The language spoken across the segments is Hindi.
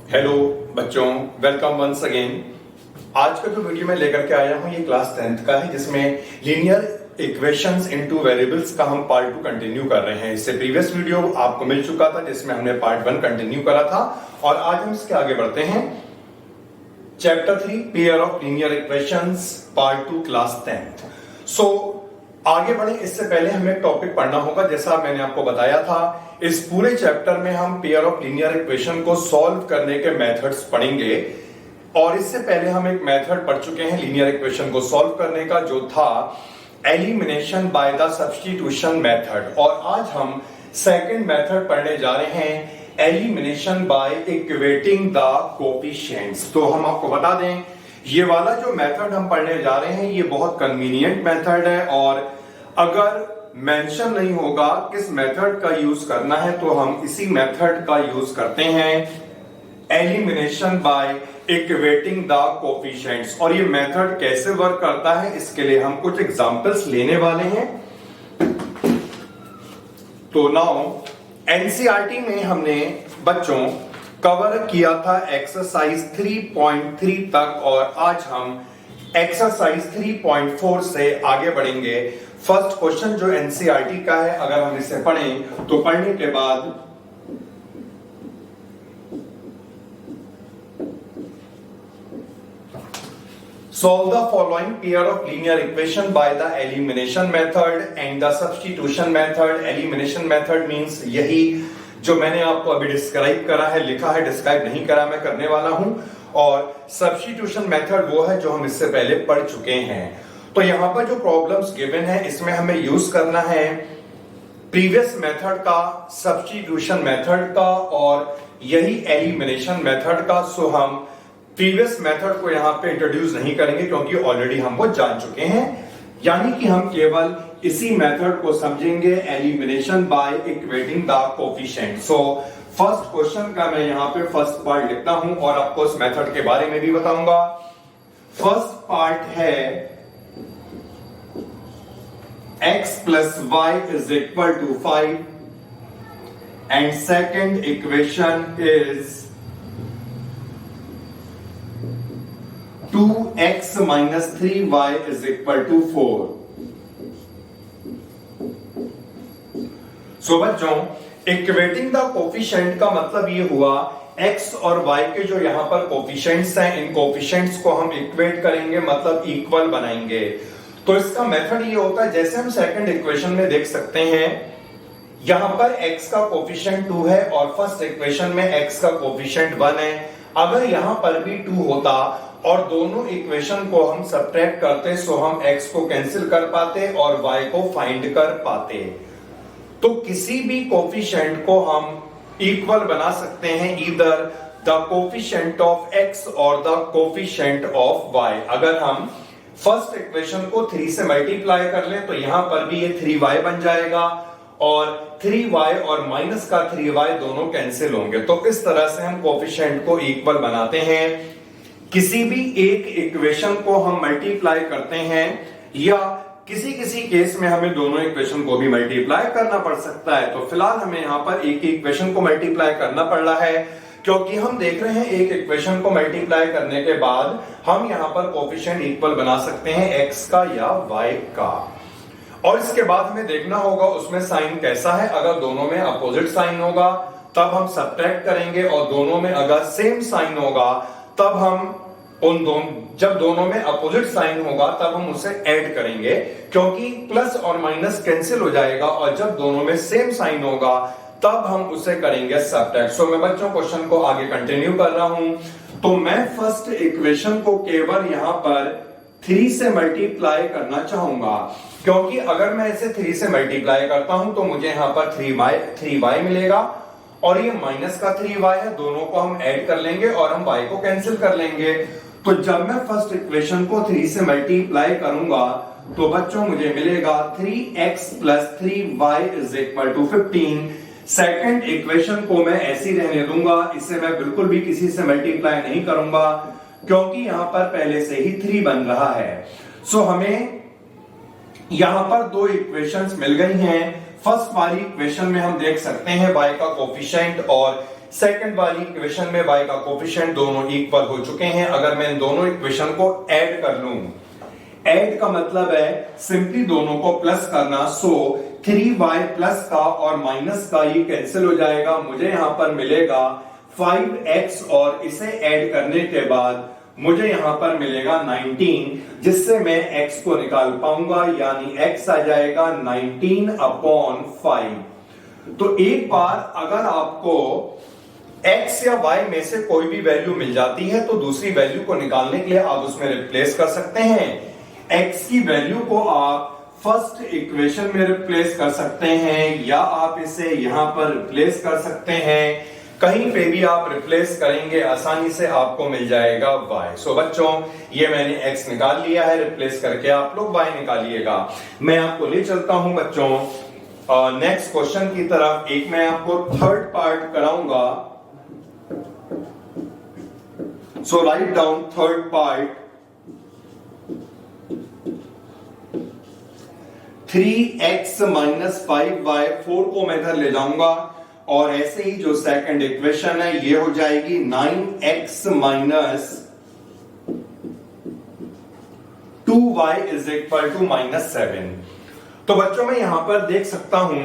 हेलो बच्चों, वेलकम वंस अगेन। आज का जो वीडियो मैं लेकर के आया हूं ये क्लास 10th का है, जिसमें लीनियर इक्वेशंस इनटू वेरिएबल्स का हम पार्ट 2 कंटिन्यू कर रहे हैं। इससे प्रीवियस वीडियो आपको मिल चुका था जिसमें हमने पार्ट 1 कंटिन्यू करा था और आज हम इसके आगे बढ़ते हैं। Chapter 3 pair of linear equations part 2 class 10th। सो आगे बढ़े इससे पहले हमें एक टॉपिक पढ़ना होगा। जैसा मैंने आपको बताया था, इस पूरे चैप्टर में हम पेयर ऑफ लीनियर इक्वेशन को सॉल्व करने के मेथड्स पढ़ेंगे और इससे पहले हम एक मेथड पढ़ चुके हैं लीनियर इक्वेशन को सॉल्व करने का, जो था elimination by the substitution method. और आज हम सेकंड मेथड पढ़ने जा रहे हैं, elimination by equating the coefficients. तो हम आपको बता दें, ये वाला जो मेथड हम पढ़ने जा रहे हैं ये बहुत कन्वीनियंट मेथड है और अगर मेंशन नहीं होगा किस मेथड का यूज करना है तो हम इसी मेथड का यूज करते हैं, elimination by equating the coefficients. और ये मेथड कैसे वर्क करता है इसके लिए हम कुछ एग्जांपल्स लेने वाले हैं। तो नाउ एनसीईआरटी में हमने बच्चों कवर किया था एक्सरसाइज 3.3 तक और आज हम एक्सरसाइज 3.4 से आगे बढ़ेंगे। फर्स्ट क्वेश्चन जो एनसीईआरटी का है, अगर हम इसे पढ़ें तो पढ़ने के बाद solve the following pair of linear equation by the elimination method and the substitution method। elimination method means यही जो मैंने आपको अभी डिस्क्राइब करा है, लिखा है, डिस्क्राइब नहीं करा, मैं करने वाला हूं। और सब्स्टिट्यूशन मेथड वो है जो हम इससे पहले पढ़ चुके हैं। तो यहां पर जो प्रॉब्लम्स गिवन है इसमें हमें यूज करना है प्रीवियस मेथड का, सब्स्टिट्यूशन मेथड का और यही एलिमिनेशन मेथड का। सो हम प्रीवियस मेथड को यहां पे इंट्रोड्यूस नहीं करेंगे क्योंकि ऑलरेडी हम वो जान चुके हैं, यानी कि हम केवल इसी मेथड को समझेंगे, elimination by equating the coefficient. So first question का मैं यहां पे फर्स्ट पार्ट लिखता हूं और आपको इस मेथड के बारे में भी बताऊंगा। फर्स्ट पार्ट है x plus y is equal to 5 and second equation is 2x minus 3y is equal to 4। सो बच्चों, इक्वेटिंग द कोफिशिएंट का मतलब ये हुआ x और y के जो यहां पर कोफिशिएंट्स हैं, इन कोफिशिएंट्स को हम इक्वेट करेंगे, मतलब इक्वल बनाएंगे। तो इसका मेथड ये होता है, जैसे हम सेकंड इक्वेशन में देख सकते हैं, यहां पर x का कोफिशिएंट 2 है और फर्स्ट इक्वेशन में x का कोफिशिएंट 1 है। अगर यहां पर भी 2 होता और दोनों इक्वेशन को हम सब्ट्रैक्ट करते सो हम x को कैंसिल कर पाते और y को फाइंड कर पाते। तो किसी भी कोफिशिएंट को हम इक्वल बना सकते हैं, either the coefficient of x और द कोफिशिएंट ऑफ y। अगर हम फर्स्ट इक्वेशन को 3 से मल्टीप्लाई कर लें तो यहां पर भी ये 3y बन जाएगा और 3y और माइनस का 3y दोनों कैंसिल होंगे। तो इस तरह से हम कोफिशिएंट को इक्वल बनाते हैं। किसी भी एक इक्वेशन को हम मल्टीप्लाई करते हैं या किसी किसी केस में हमें दोनों इक्वेशन को भी मल्टीप्लाई करना पड़ सकता है। तो फिलहाल हमें यहां पर एक इक्वेशन को मल्टीप्लाई करना पड़ रहा है क्योंकि हम देख रहे हैं एक इक्वेशन को मल्टीप्लाई करने के बाद हम यहां पर कोफिशिएंट इक्वल बना सकते हैं x का या y का। और इसके बाद हमें देखना होगा उसमें साइन कैसा है। अगर दोनों में अपोजिट साइन होगा तब हम सब्ट्रैक्ट करेंगे और दोनों में अगर सेम साइन होगा तब हम जब दोनों में अपोजिट साइन होगा तब हम उसे ऐड करेंगे, क्योंकि प्लस और माइनस कैंसिल हो जाएगा और जब दोनों में सेम साइन होगा तब हम उसे करेंगे सब्ट्रैक्ट। सो मैं बच्चों क्वेश्चन को आगे कंटिन्यू कर रहा हूं। तो मैं फर्स्ट इक्वेशन को केवल यहां पर 3 से मल्टीप्लाई करना चाहूंगा, क्योंकि अगर मैं इसे 3 से मल्टीप्लाई करता हूं तो मुझे यहां पर 3y मिलेगा और ये माइनस का 3y है, दोनों को हम ऐड कर लेंगे और हम y को कैंसिल कर लेंगे। तो जब मैं फर्स्ट इक्वेशन को 3 से मल्टीप्लाई करूंगा तो बच्चों मुझे मिलेगा 3x plus 3y is equal to 15। Second equation को मैं ऐसी रहने दूंगा, इसे मैं बिल्कुल भी किसी से मल्टीप्लाई नहीं करूंगा क्योंकि यहां पर पहले से ही 3 बन रहा है। सो हमें यहां पर 2 इक्वेशंस मिल गई हैं। फर्स्ट वाली इक्वेशन में हम देख सकते हैं y का कोफिशिएंट और सेकंड वाली इक्वेशन में y का कोफिशिएंट दोनों इक्वल हो चुके हैं। अगर मैं इन दोनों इक्वेशन को ऐड कर लूं, ऐड का मतलब है सिंपली दोनों को प्लस करना। सो 3y प्लस का और माइनस का ये कैंसिल हो जाएगा, मुझे यहां पर मिलेगा 5x और इसे ऐड करने के बाद मुझे यहां पर मिलेगा 19, जिससे मैं x को निकाल पाऊंगा, यानी x आ जाएगा 19/5। तो एक बार अगर आपको x या y में से कोई भी वैल्यू मिल जाती है तो दूसरी वैल्यू को निकालने के लिए आप उसमें रिप्लेस कर सकते हैं। x की वैल्यू को आप फर्स्ट इक्वेशन में रिप्लेस कर सकते हैं या आप इसे यहां पर रिप्लेस कर सकते हैं। कहीं पे भी आप रिप्लेस करेंगे आसानी से आपको मिल जाएगा y। सो बच्चों ये मैंने x निकाल लिया है, रिप्लेस करके आप लोग y निकालिएगा। मैं आपको ले चलता हूं बच्चों नेक्स्ट क्वेश्चन की तरफ। एक मैं आपको थर्ड पार्ट कराऊंगा। So write down third part. 3x minus 5y 4 को मैं इधर ले जाऊंगा और ऐसे ही जो सेकंड इक्वेशन है ये हो जाएगी 9x minus 2y is equal to -7। तो बच्चों मैं यहां पर देख सकता हूं,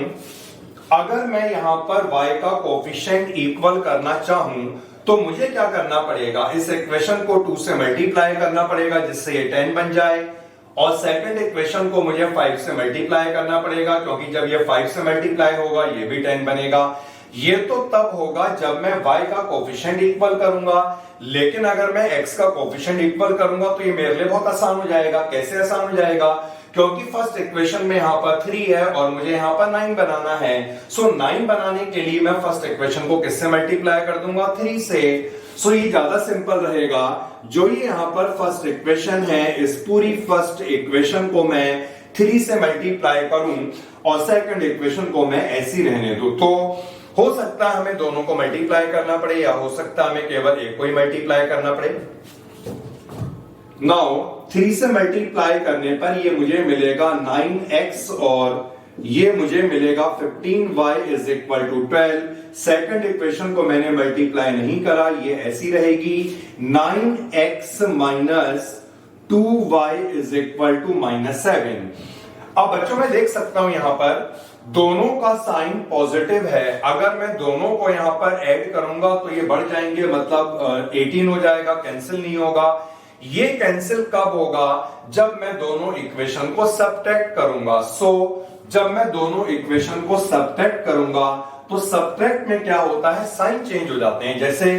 अगर मैं यहां पर y का कोफिशिएंट इक्वल करना चाहूं तो मुझे क्या करना पड़ेगा, इस इक्वेशन को 2 से मल्टीप्लाई करना पड़ेगा जिससे ये 10 बन जाए, और सेकंड इक्वेशन को मुझे 5 से मल्टीप्लाई करना पड़ेगा क्योंकि जब ये 5 से मल्टीप्लाई होगा ये भी 10 बनेगा। ये तो तब होगा जब मैं y का कोफिशिएंट इक्वल करूंगा, लेकिन अगर मैं x का कोफिशिएंट इक्वल करूंगा तो ये मेरे लिए बहुत आसान हो जाएगा। कैसे आसान हो जाएगा, क्योंकि फर्स्ट इक्वेशन में यहां पर 3 है और मुझे यहां पर 9 बनाना है। सो 9 बनाने के लिए मैं फर्स्ट इक्वेशन को किससे मल्टीप्लाई कर दूंगा, 3 से। सो ये ज्यादा सिंपल रहेगा। जो ये यहां पर फर्स्ट इक्वेशन है, इस पूरी फर्स्ट इक्वेशन को मैं 3 से मल्टीप्लाई करूं और सेकंड इक्वेशन को मैं ऐसी रहने दूं। तो हो सकता है हमें दोनों को मल्टीप्लाई करना पड़े या हो सकता है हमें केवल एक को ही मल्टीप्लाई करना पड़े। नाउ 3 से मल्टीप्लाई करने पर ये मुझे मिलेगा 9x और ये मुझे मिलेगा 15y is equal to 12। Second equation को मैंने मल्टीप्लाई नहीं करा, ये ऐसी रहेगी 9x minus 2y is equal to -7। अब बच्चों मैं देख सकता हूं यहां पर दोनों का साइन पॉजिटिव है। अगर मैं दोनों को यहां पर ऐड करूंगा तो ये बढ़ जाएंगे, मतलब 18 हो जाएगा, कैंसिल नहीं होगा। ये कैंसिल कब होगा, जब मैं दोनों इक्वेशन को सबट्रैक्ट करूंगा। सो जब मैं दोनों इक्वेशन को सबट्रैक्ट करूंगा तो सबट्रैक्ट में क्या होता है, साइन चेंज हो जाते हैं। जैसे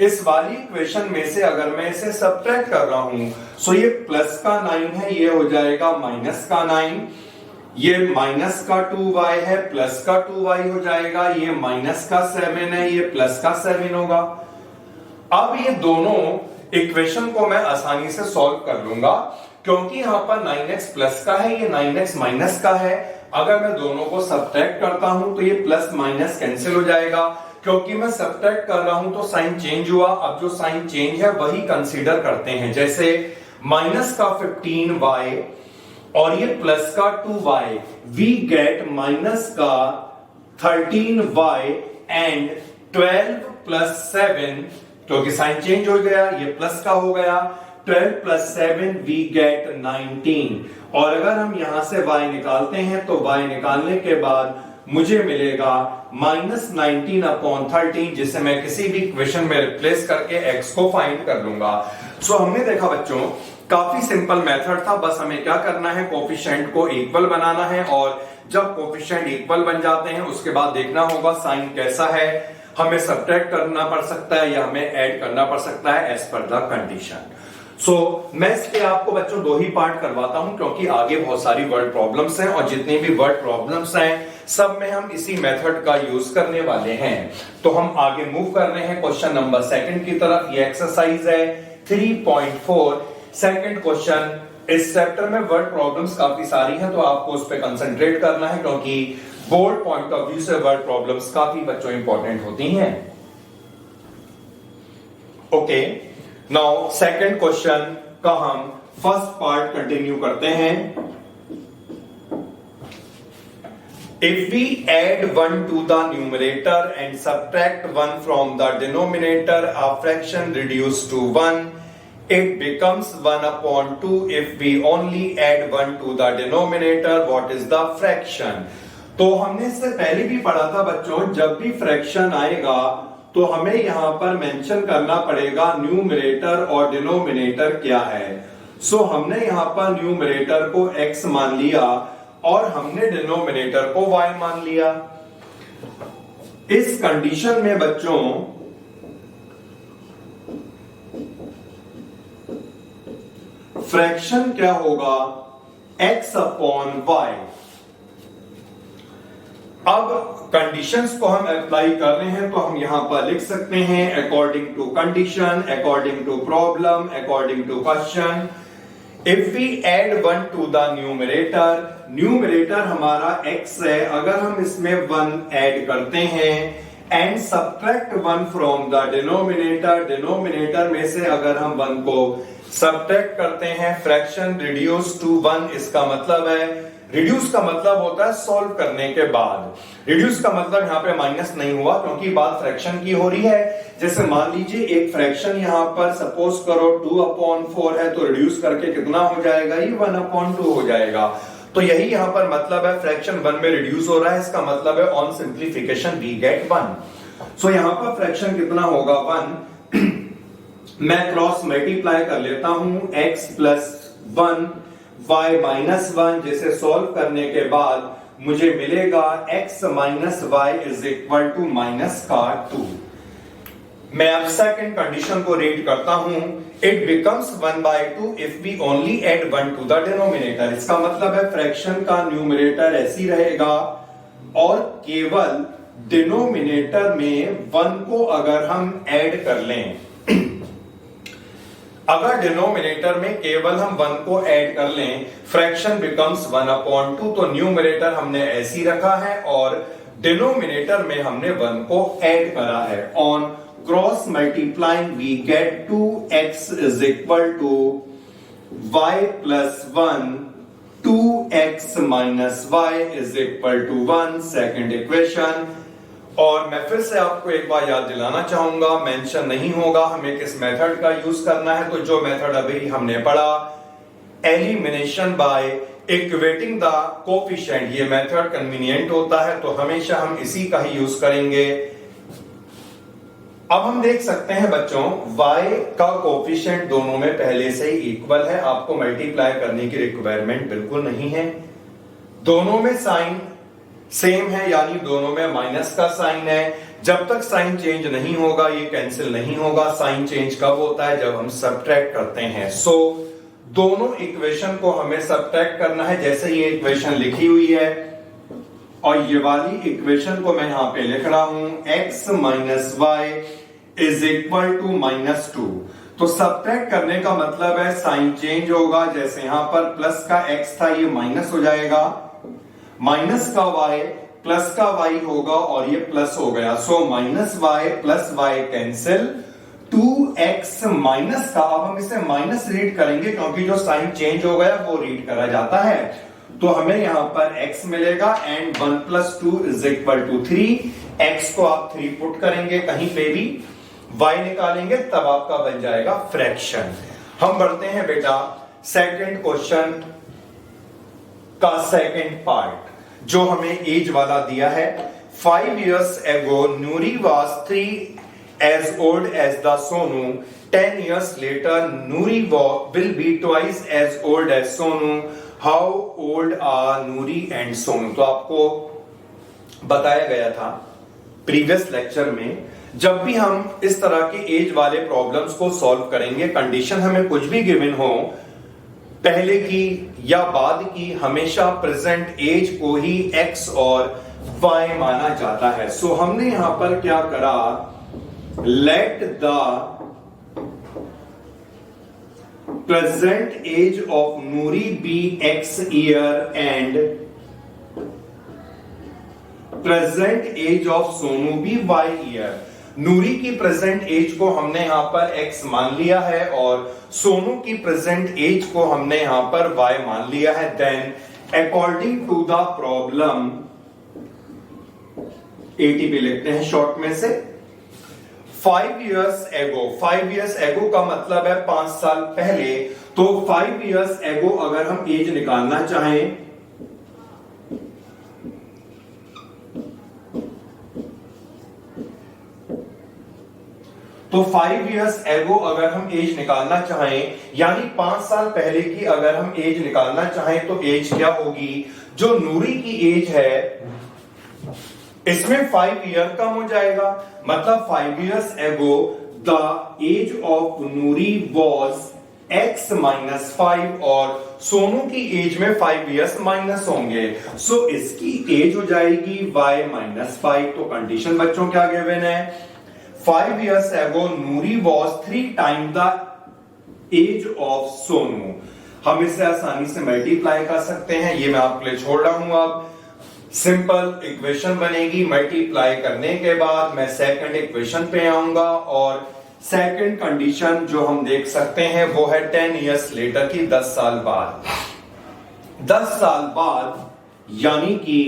इस वाली इक्वेशन में से अगर मैं इसे सबट्रैक्ट कर रहा हूं, सो ये प्लस का 9 है, ये हो जाएगा माइनस का 9। ये माइनस का 2y है, प्लस का 2y हो जाएगा। ये माइनस का 7 है, ये प्लस का 7 होगा। अब ये दोनों इक्वेशन को मैं आसानी से सॉल्व कर लूंगा क्योंकि यहां पर 9x प्लस का है, ये 9x माइनस का है। अगर मैं दोनों को सबट्रैक्ट करता हूं तो ये प्लस माइनस कैंसिल हो जाएगा। क्योंकि मैं सबट्रैक्ट कर रहा हूं तो साइन चेंज हुआ। अब जो साइन चेंज है वही कंसीडर करते हैं। जैसे माइनस का 15y और ये प्लस का 2y, वी गेट माइनस का 13y एंड 12 प्लस 7, क्योंकि साइन चेंज हो गया, ये प्लस का हो गया। 12 प्लस 7 वी गेट 19। और अगर हम यहां से y निकालते हैं तो y निकालने के बाद मुझे मिलेगा -19/13, जिसे मैं किसी भी इक्वेशन में रिप्लेस करके x को फाइंड कर लूंगा। सो हमने देखा बच्चों काफी सिंपल मेथड था, बस हमें क्या करना है, कोफिशिएंट को इक्वल बनाना है और जब कोफिशिएंट इक्वल बन जाते हैं उसके बाद देखना होगा साइन कैसा है, हमें सबट्रैक्ट करना पड़ सकता है या हमें ऐड करना पड़ सकता है एज पर द कंडीशन। सो मैं इसके आपको बच्चों 2 ही पार्ट करवाता हूं क्योंकि आगे बहुत सारी वर्ड प्रॉब्लम्स हैं और जितनी भी वर्ड प्रॉब्लम्स हैं सब में हम इसी मेथड का यूज करने वाले हैं। तो हम आगे मूव कर रहे हैं क्वेश्चन नंबर 2 की तरफ। ये एक्सरसाइज है 3.4। सेकंड क्वेश्चन, इस चैप्टर में वर्ड प्रॉब्लम्स काफी सारी हैं तो आपको उस पर कंसंट्रेट करना है क्योंकि बोर्ड पॉइंट ऑफ व्यू से वर्ड प्रॉब्लम्स काफी बच्चों इंपॉर्टेंट होती हैं। ओके, नाउ सेकंड क्वेश्चन का हम फर्स्ट पार्ट कंटिन्यू करते हैं। If we add 1 to the numerator and subtract 1 from the denominator, a fraction reduced to 1, it becomes 1 upon 2. If we only add 1 to the denominator, what is the fraction? तो हमने इससे पहले भी पढ़ा था बच्चों, जब भी फ्रैक्शन आएगा तो हमें यहां पर मेंशन करना पड़ेगा न्यूमरेटर और डिनोमिनेटर क्या है। सो हमने यहां पर न्यूमरेटर को x मान लिया और हमने डिनोमिनेटर को y मान लिया। इस कंडीशन में बच्चों फ्रैक्शन क्या होगा, x अपॉन y। अब कंडीशंस को हम अप्लाई कर रहे हैं तो हम यहां पर लिख सकते हैं according to condition, according to problem, according to question. If we add 1 to the numerator, numerator हमारा x है, अगर हम इसमें 1 ऐड करते हैं and subtract 1 from the denominator, denominator में से अगर हम 1 को सब्ट्रैक्ट करते हैं, फ्रैक्शन रिड्यूस टू 1। इसका मतलब है, रिड्यूस का मतलब होता है सॉल्व करने के बाद। रिड्यूस का मतलब यहाँ पे माइनस नहीं हुआ क्योंकि बात फ्रैक्शन की हो रही है। जैसे मान लीजिए एक फ्रैक्शन यहाँ पर सपोज करो 2 अपॉन 4 है, तो रिड्यूस करके कितना हो जाएगा, ये 1 अपॉन 2 हो जाएगा। तो यही यहाँ पर मतलब है, फ्रैक्शन 1 में रिड्यूस हो रहा है, इसका मतलब है ऑन सिंप्लीफिकेशन वी गेट 1। सो यहाँ पर फ्रैक्शन कितना होगा, 1। मैं क्रॉस मल्टीप्लाई कर लेता हूं, x प्लस 1 y माइनस 1, जिसे सॉल्व करने के बाद मुझे मिलेगा x minus y is equal to minus का 2। मैं अब सेकंड कंडीशन को रीड करता हूं, it becomes 1/2 if we only add 1 to the denominator. इसका मतलब है फ्रैक्शन का न्यूमरेटर ऐसी रहेगा और केवल डिनोमिनेटर में 1 को अगर हम ऐड कर लें, अगर डिनोमिनेटर में केवल हम 1 को ऐड कर लें, फ्रैक्शन बिकम्स 1/2। तो न्यूमरेटर हमने ऐसी रखा है और डिनोमिनेटर में हमने 1 को ऐड करा है। On cross multiplying we get 2x is equal to y plus 1, 2x minus y is equal to 1, second equation. और मैं फिर से आपको एक बार याद दिलाना चाहूंगा, मेंशन नहीं होगा हमें किस मेथड का यूज करना है। तो जो मेथड अभी हमने पढ़ा, elimination by equating the coefficient, ये मेथड कन्वीनियंट होता है तो हमेशा हम इसी का ही यूज करेंगे। अब हम देख सकते हैं बच्चों, y का कोफिशिएंट दोनों में पहले से ही इक्वल है, आपको मल्टीप्लाई करने की रिक्वायरमेंट बिल्कुल नहीं है। दोनों में साइन सेम है, यानी दोनों में माइनस का साइन है। जब तक साइन चेंज नहीं होगा ये कैंसिल नहीं होगा। साइन चेंज कब होता है, जब हम सब्ट्रैक्ट करते हैं। सो दोनों इक्वेशन को हमें सब्ट्रैक्ट करना है, जैसे ये इक्वेशन लिखी हुई है और ये वाली इक्वेशन को मैं यहां पे लिख रहा हूं, x minus Y is equal to minus 2। तो सब्ट्रैक्ट करने का मतलब है साइन चेंज होगा, जैसे यहां पर प्लस का x था ये माइनस हो जाएगा, माइनस का y प्लस का y होगा और ये प्लस हो गया। So minus y plus y cancel, 2x minus का, अब हम इसे माइनस रीड करेंगे क्योंकि जो साइन चेंज हो गया वो रीड करा जाता है। तो हमें यहां पर x मिलेगा and 1 plus 2 is equal to 3। x को आप 3 पुट करेंगे कहीं पे भी, y निकालेंगे तब आपका बन जाएगा फ्रैक्शन। हम बढ़ते हैं बेटा सेकंड क्वेश्चन का सेकंड पार्ट, जो हमें एज वाला दिया है। 5 years ago Nuri was 3 as old as the Sonu. 10 years later Nuri will be twice as old as Sonu. How old are Nuri and Sonu? तो आपको बताया गया था प्रीवियस लेक्चर में, जब भी हम इस तरह के एज वाले प्रॉब्लम्स को सॉल्व करेंगे, कंडीशन हमें कुछ भी गिवन हो, पहले की या बाद की, हमेशा प्रेजेंट एज को ही x और y माना जाता है। सो हमने यहां पर क्या करा, let the present age of Noori be x year and present age of Sonu be y year. Noori की प्रेजेंट एज को हमने यहां पर x मान लिया है और सोनू की प्रेजेंट एज को हमने यहां पर y मान लिया है। Then according to the problem ATP लिखते हैं शॉर्ट में से। 5 years ago, 5 years ago का मतलब है 5 साल पहले। तो 5 years ago अगर हम एज निकालना चाहें तो 5 years ago अगर हम एज निकालना चाहें, यानी 5 साल पहले की अगर हम एज निकालना चाहें तो एज क्या होगी? जो नूरी की एज है इसमें 5 ईयर कम हो जाएगा, मतलब 5 years ago the age of Noori was x minus 5 और सोनू की एज में 5 years माइनस होंगे। सो इसकी एज हो जाएगी y माइनस 5। तो कंडीशन बच्चों क्या गिवन है? 5 years ago Noori was 3 times the age of Sonu. हम इसे आसानी से मल्टीप्लाई कर सकते हैं, ये मैं आपके लिए छोड़ रहा हूं। अब सिंपल इक्वेशन बनेगी, मल्टीप्लाई करने के बाद मैं सेकंड इक्वेशन पे आऊंगा और सेकंड कंडीशन जो हम देख सकते हैं वो है 10 years लेटर की 10 साल बाद। 10 साल बाद यानी कि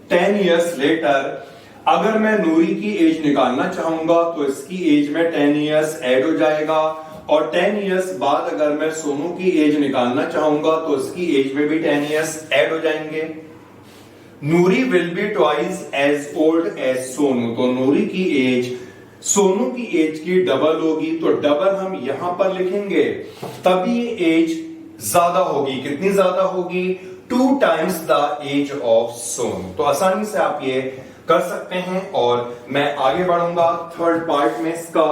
टेन ईयर्स लेटर अगर मैं नूरी की एज निकालना चाहूंगा तो इसकी एज में 10 years ऐड हो जाएगा और 10 years बाद अगर मैं सोनू की एज निकालना चाहूंगा तो इसकी एज में भी 10 years ऐड हो जाएंगे। Noori will be twice as old as Sonu. तो नूरी की एज सोनू की एज की डबल होगी, तो डबल हम यहां पर लिखेंगे, तभी एज ज्यादा होगी। कितनी ज्यादा होगी? 2 times the age of Sonu. तो आसानी से आप ये कर सकते हैं और मैं आगे बढ़ूंगा थर्ड पार्ट में। इसका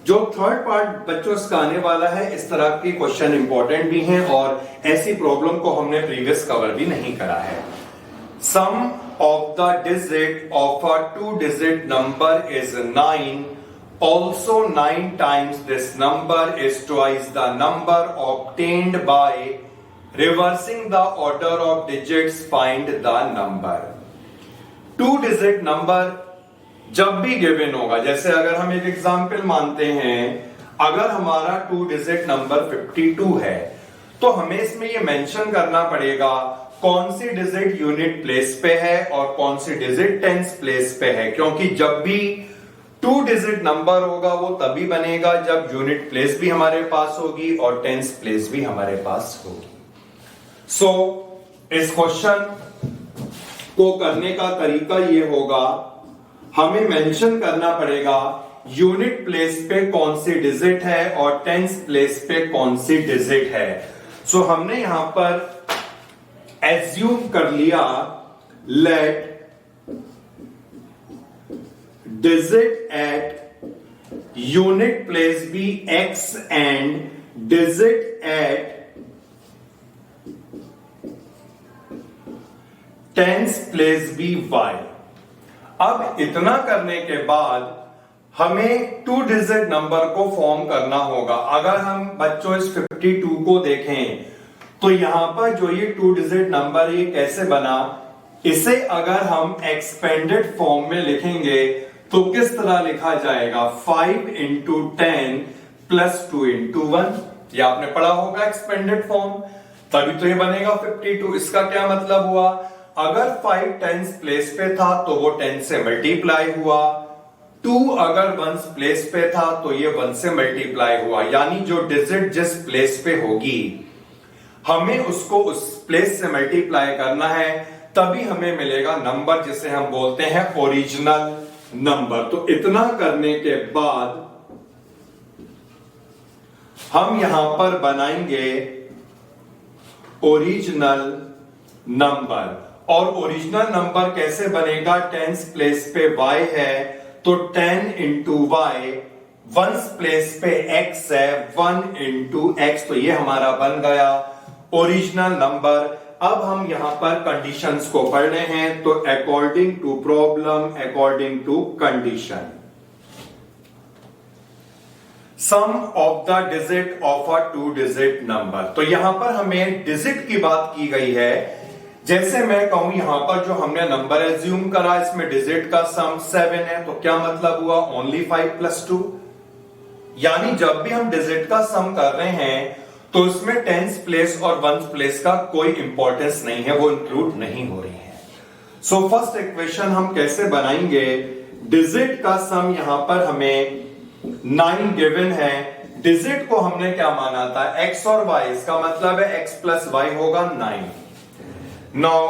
जो थर्ड पार्ट बच्चों इसका आने वाला है, इस तरह के क्वेश्चन इंपॉर्टेंट भी हैं और ऐसी प्रॉब्लम को हमने प्रीवियस कवर भी नहीं करा है। Sum of the digit of a 2 digit number is 9, also 9 times this number is twice the number obtained by reversing the order of digits, find the number। 2 digit number जब भी गिवन होगा, जैसे अगर हम एक एग्जाम्पल मानते हैं, अगर हमारा 2 digit नंबर 52 है तो हमें इसमें ये मेंशन करना पड़ेगा कौन सी डिजिट यूनिट प्लेस पे है और कौन सी डिजिट टेंस प्लेस पे है, क्योंकि जब भी 2 digit नंबर होगा वो तभी बनेगा जब यूनिट प्लेस भी हमारे पास होगी और टेंस प्लेस भी हमारे पास होगी। सो इस क्वेश्चन को करने का तरीका ये होगा, हमें मेंशन करना पड़ेगा यूनिट प्लेस पे कौन सी डिजिट है और टेंस प्लेस पे कौन सी डिजिट है। सो हमने यहां पर एज्यूम कर लिया, let digit at unit place be x and digit at tens place be y। अब इतना करने के बाद हमें 2 digit नंबर को फॉर्म करना होगा। अगर हम बच्चों इस 52 को देखें तो यहां पर जो ये 2 digit नंबर ये कैसे बना, इसे अगर हम एक्सपेंडेड फॉर्म में लिखेंगे तो किस तरह लिखा जाएगा? 5 into 10 plus 2 into 1। ये आपने पढ़ा होगा एक्सपेंडेड फॉर्म, तभी तो ये बनेगा 52। इसका क्या मतलब हुआ? अगर 5 टेंस प्लेस पे था तो वो 10 से मल्टीप्लाई हुआ, 2 अगर वंस प्लेस पे था तो ये 1 से मल्टीप्लाई हुआ, यानी जो डिजिट जिस प्लेस पे होगी हमें उसको उस प्लेस से मल्टीप्लाई करना है, तभी हमें मिलेगा नंबर जिसे हम बोलते हैं ओरिजिनल नंबर। तो इतना करने के बाद हम यहां पर बनाएंगे ओरिजिनल नंबर। और ओरिजिनल नंबर कैसे बनेगा? टेंस प्लेस पे y है तो 10 into y, वंस प्लेस पे x है 1 into x, तो ये हमारा बन गया ओरिजिनल नंबर। अब हम यहां पर कंडीशंस को पढ़ रहे हैं, तो according to problem, according to condition, sum of the digit of a 2 digit number. तो यहां पर हमें डिजिट की बात की गई है। जैसे मैं कहूं यहां पर जो हमने नंबर एज्यूम करा इसमें डिजिट का सम 7 है, तो क्या मतलब हुआ? ओनली 5 plus 2, यानी जब भी हम डिजिट का सम कर रहे हैं तो इसमें टेंस प्लेस और वंस प्लेस का कोई इंपॉर्टेंस नहीं है, वो इंक्लूड नहीं हो रही है। सो फर्स्ट इक्वेशन हम कैसे बनाएंगे, डिजिट का सम यहां पर हमें 9 गिवन है, डिजिट को हमने क्या माना था, x और y, इसका मतलब है x प्लस y होगा 9। नाउ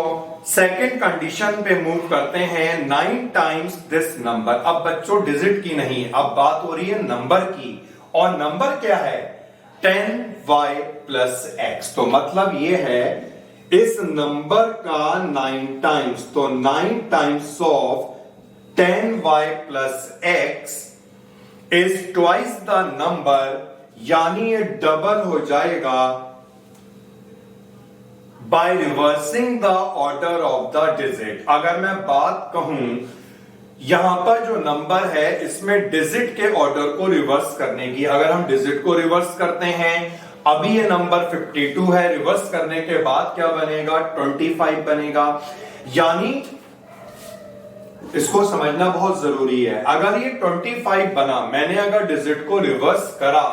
सेकेंड कंडीशन पे मूव करते हैं, 9 टाइम्स दिस नंबर। अब बच्चों डिजिट की नहीं, अब बात हो रही है नंबर की, और नंबर क्या है 10y प्लस x। तो मतलब ये है इस नंबर का 9 टाइम्स, तो 9 times of 10y plus x is twice the number, यानी ये डबल हो जाएगा by reversing the order of the digit. अगर मैं बात कहूं यहां पर जो नंबर है इसमें डिजिट के ऑर्डर को रिवर्स करने की, अगर हम डिजिट को रिवर्स करते हैं, अभी ये नंबर 52 है, रिवर्स करने के बाद क्या बनेगा 25 बनेगा। यानी इसको समझना बहुत जरूरी है, अगर ये 25 बना, मैंने अगर डिजिट को रिवर्स करा,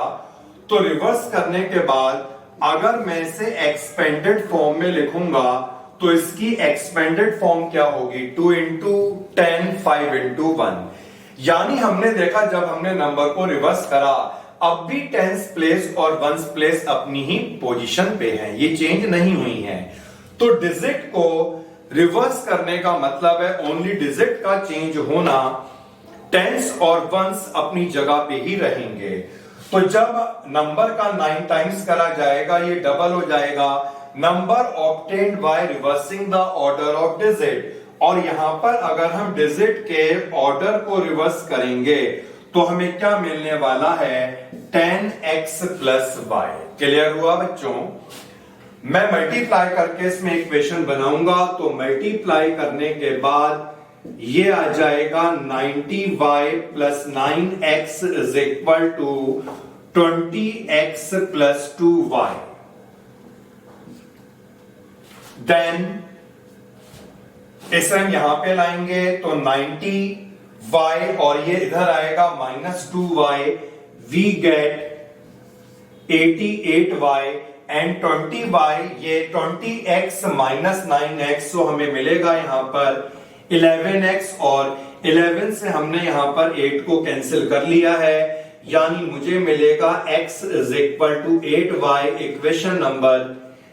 तो रिवर्स करने के बाद अगर मैं इसे एक्सपेंडेड फॉर्म में लिखूंगा तो इसकी एक्सपेंडेड फॉर्म क्या होगी 2 इंटू 10 5 इंटू 1। यानी हमने देखा जब हमने नंबर को रिवर्स करा, अब भी टेंस प्लेस और वंस प्लेस अपनी ही पोजीशन पे है, ये चेंज नहीं हुई है। तो डिजिट को रिवर्स करने का मतलब है ओनली डिजिट का चेंज होना, टेंस और वंस अपनी जगह पे ही रहेंगे। तो जब नंबर का 9 टाइम्स करा जाएगा ये डबल हो जाएगा, number obtained by reversing the order of digit. और यहां पर अगर हम डिजिट के ऑर्डर को रिवर्स करेंगे तो हमें क्या मिलने वाला है 10x प्लस y। क्लियर हुआ बच्चों? मैं मल्टीप्लाई करके इसमें इक्वेशन बनाऊंगा, तो मल्टीप्लाई करने के बाद ये आ जाएगा 90y plus 9x is equal to 20x plus 2y। Then इसे हम यहां पे लाएंगे तो 90y और ये इधर आएगा minus 2y, we get 88y and 20y, ये 20x माइनस 9x, तो हमें मिलेगा यहां पर 11x, और 11 से हमने यहां पर 8 को कैंसिल कर लिया है, यानी मुझे मिलेगा x is equal to 8y। Equation number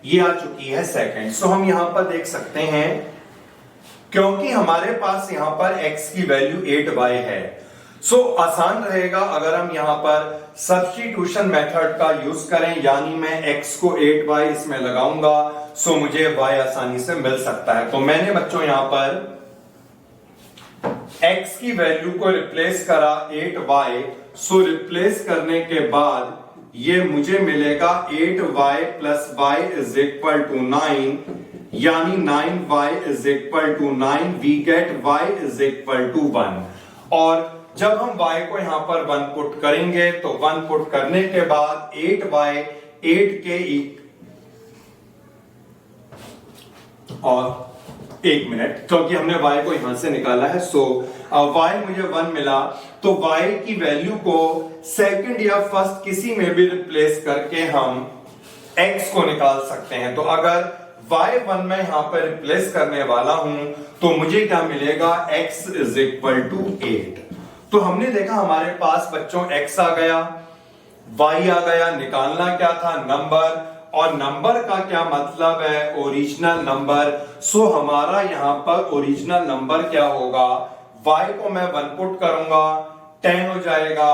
ये आ चुकी है सेकंड। सो हम यहां पर देख सकते हैं क्योंकि हमारे पास यहां पर x की वैल्यू 8y है, सो आसान रहेगा अगर हम यहां पर सब्स्टिट्यूशन मेथड का यूज करें, यानी मैं x को 8y इसमें लगाऊंगा, सो मुझे y आसानी से मिल सकता है। तो मैंने बच्चों यहां पर x की वैल्यू को रिप्लेस करा 8y, सो रिप्लेस करने के बाद ये मुझे मिलेगा 8y plus y is equal to 9, यानी 9y is equal to 9, we get y is equal to 1। और जब हम y को यहां पर 1 पुट करेंगे तो 1 पुट करने के बाद 8y 8 के और 1 मिनट, क्योंकि हमने y को यहां से निकाला है, सो y मुझे 1 मिला, तो y की वैल्यू को सेकंड या फर्स्ट किसी में भी रिप्लेस करके हम x को निकाल सकते हैं। तो अगर y1 में यहां पर रिप्लेस करने वाला हूं तो मुझे क्या मिलेगा x इज इक्वल टू 8। तो हमने देखा हमारे पास बच्चों x आ गया, y आ गया, निकालना क्या था नंबर, और नंबर का क्या मतलब है ओरिजिनल नंबर। सो हमारा यहां पर ओरिजिनल नंबर क्या होगा, y को मैं 1 पुट करूंगा 10 हो जाएगा,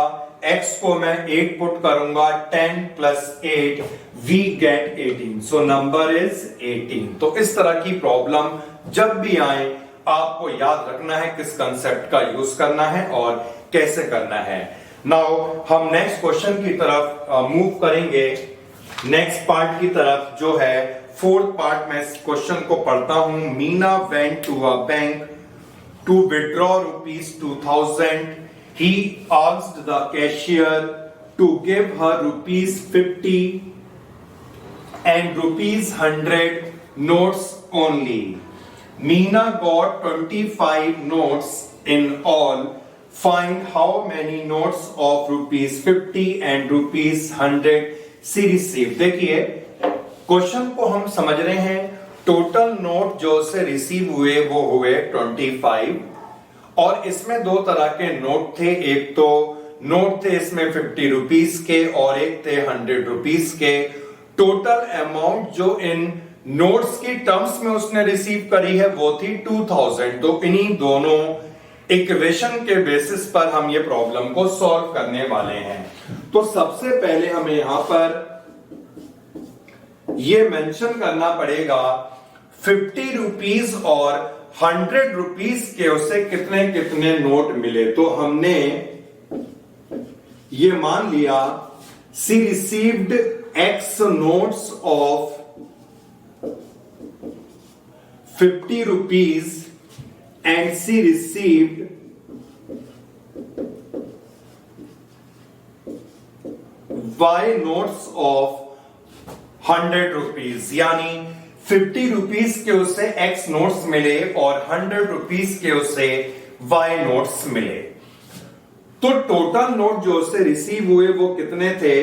x को मैं 8 पुट करूंगा 10 plus 8, we get 18। So number is 18। तो इस तरह की प्रॉब्लम जब भी आए आपको याद रखना है किस कंसेप्ट का यूज करना है और कैसे करना है। नाउ हम नेक्स्ट क्वेश्चन की तरफ मूव करेंगे, नेक्स्ट पार्ट की तरफ जो है फोर्थ पार्ट में इस क्वेश्चन को पढ़ता हूं। Meena went to a bank to withdraw ₹2000. He asked the cashier to give her ₹50 and ₹100 notes only. Meena got 25 notes in all find how many notes of ₹50 and ₹100 she received। देखिए क्वेश्चन को हम समझ रहे हैं, टोटल नोट जो से रिसीव हुए वो हुए 25 और इसमें दो तरह के नोट थे, एक तो नोट थे इसमें ₹50 के और एक थे ₹100 के। टोटल अमाउंट जो इन नोट्स की टर्म्स में उसने रिसीव करी है वो थी 2000। तो इन्हीं दोनों इक्वेशन के बेसिस पर हम ये प्रॉब्लम को सॉल्व करने वाले हैं। तो सबसे पहले हमें यहां पर ये मेंशन करना पड़ेगा ₹50 और ₹100 के उसे कितने कितने नोट मिले। तो हमने ये मान लिया she received X notes of ₹50 and she received Y notes of ₹100। यानी ₹50 के उसे X नोट्स मिले और ₹100 के उसे Y नोट्स मिले। तो टोटल नोट जो उसे रिसीव हुए वो कितने थे?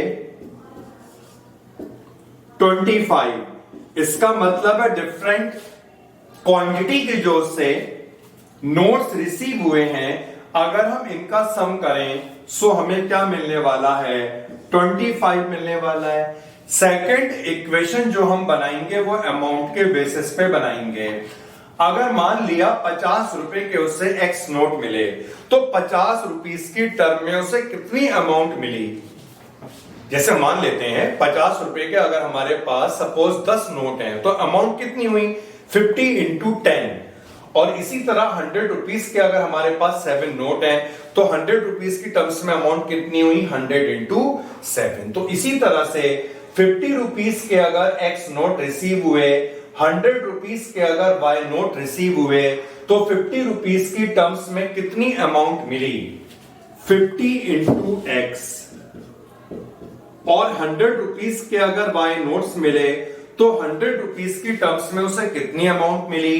25। इसका मतलब है डिफरेंट क्वांटिटी के जो से नोट्स रिसीव हुए हैं, अगर हम इनका सम करें सो हमें क्या मिलने वाला है? 25 मिलने वाला है। सेकंड इक्वेशन जो हम बनाएंगे वो अमाउंट के बेसिस पे बनाएंगे। अगर मान लिया ₹50 के उससे X नोट मिले तो ₹50 की टर्म में उसे कितनी अमाउंट मिली? जैसे मान लेते हैं ₹50 के अगर हमारे पास सपोज 10 नोट हैं तो अमाउंट कितनी हुई? 50 into 10। और इसी तरह ₹100 के अगर हमारे पास 7 नोट हैं तो ₹100 की टर्म्स में अमाउंट कितनी हुई? 100 into 7। तो इसी तरह से ₹50 के अगर X नोट रिसीव हुए, ₹100 के अगर Y नोट रिसीव हुए तो ₹50 की टर्म्स में कितनी अमाउंट मिली? 50 into X। और ₹100 के अगर Y नोट्स मिले तो ₹100 की टर्म्स में उसे कितनी अमाउंट मिली?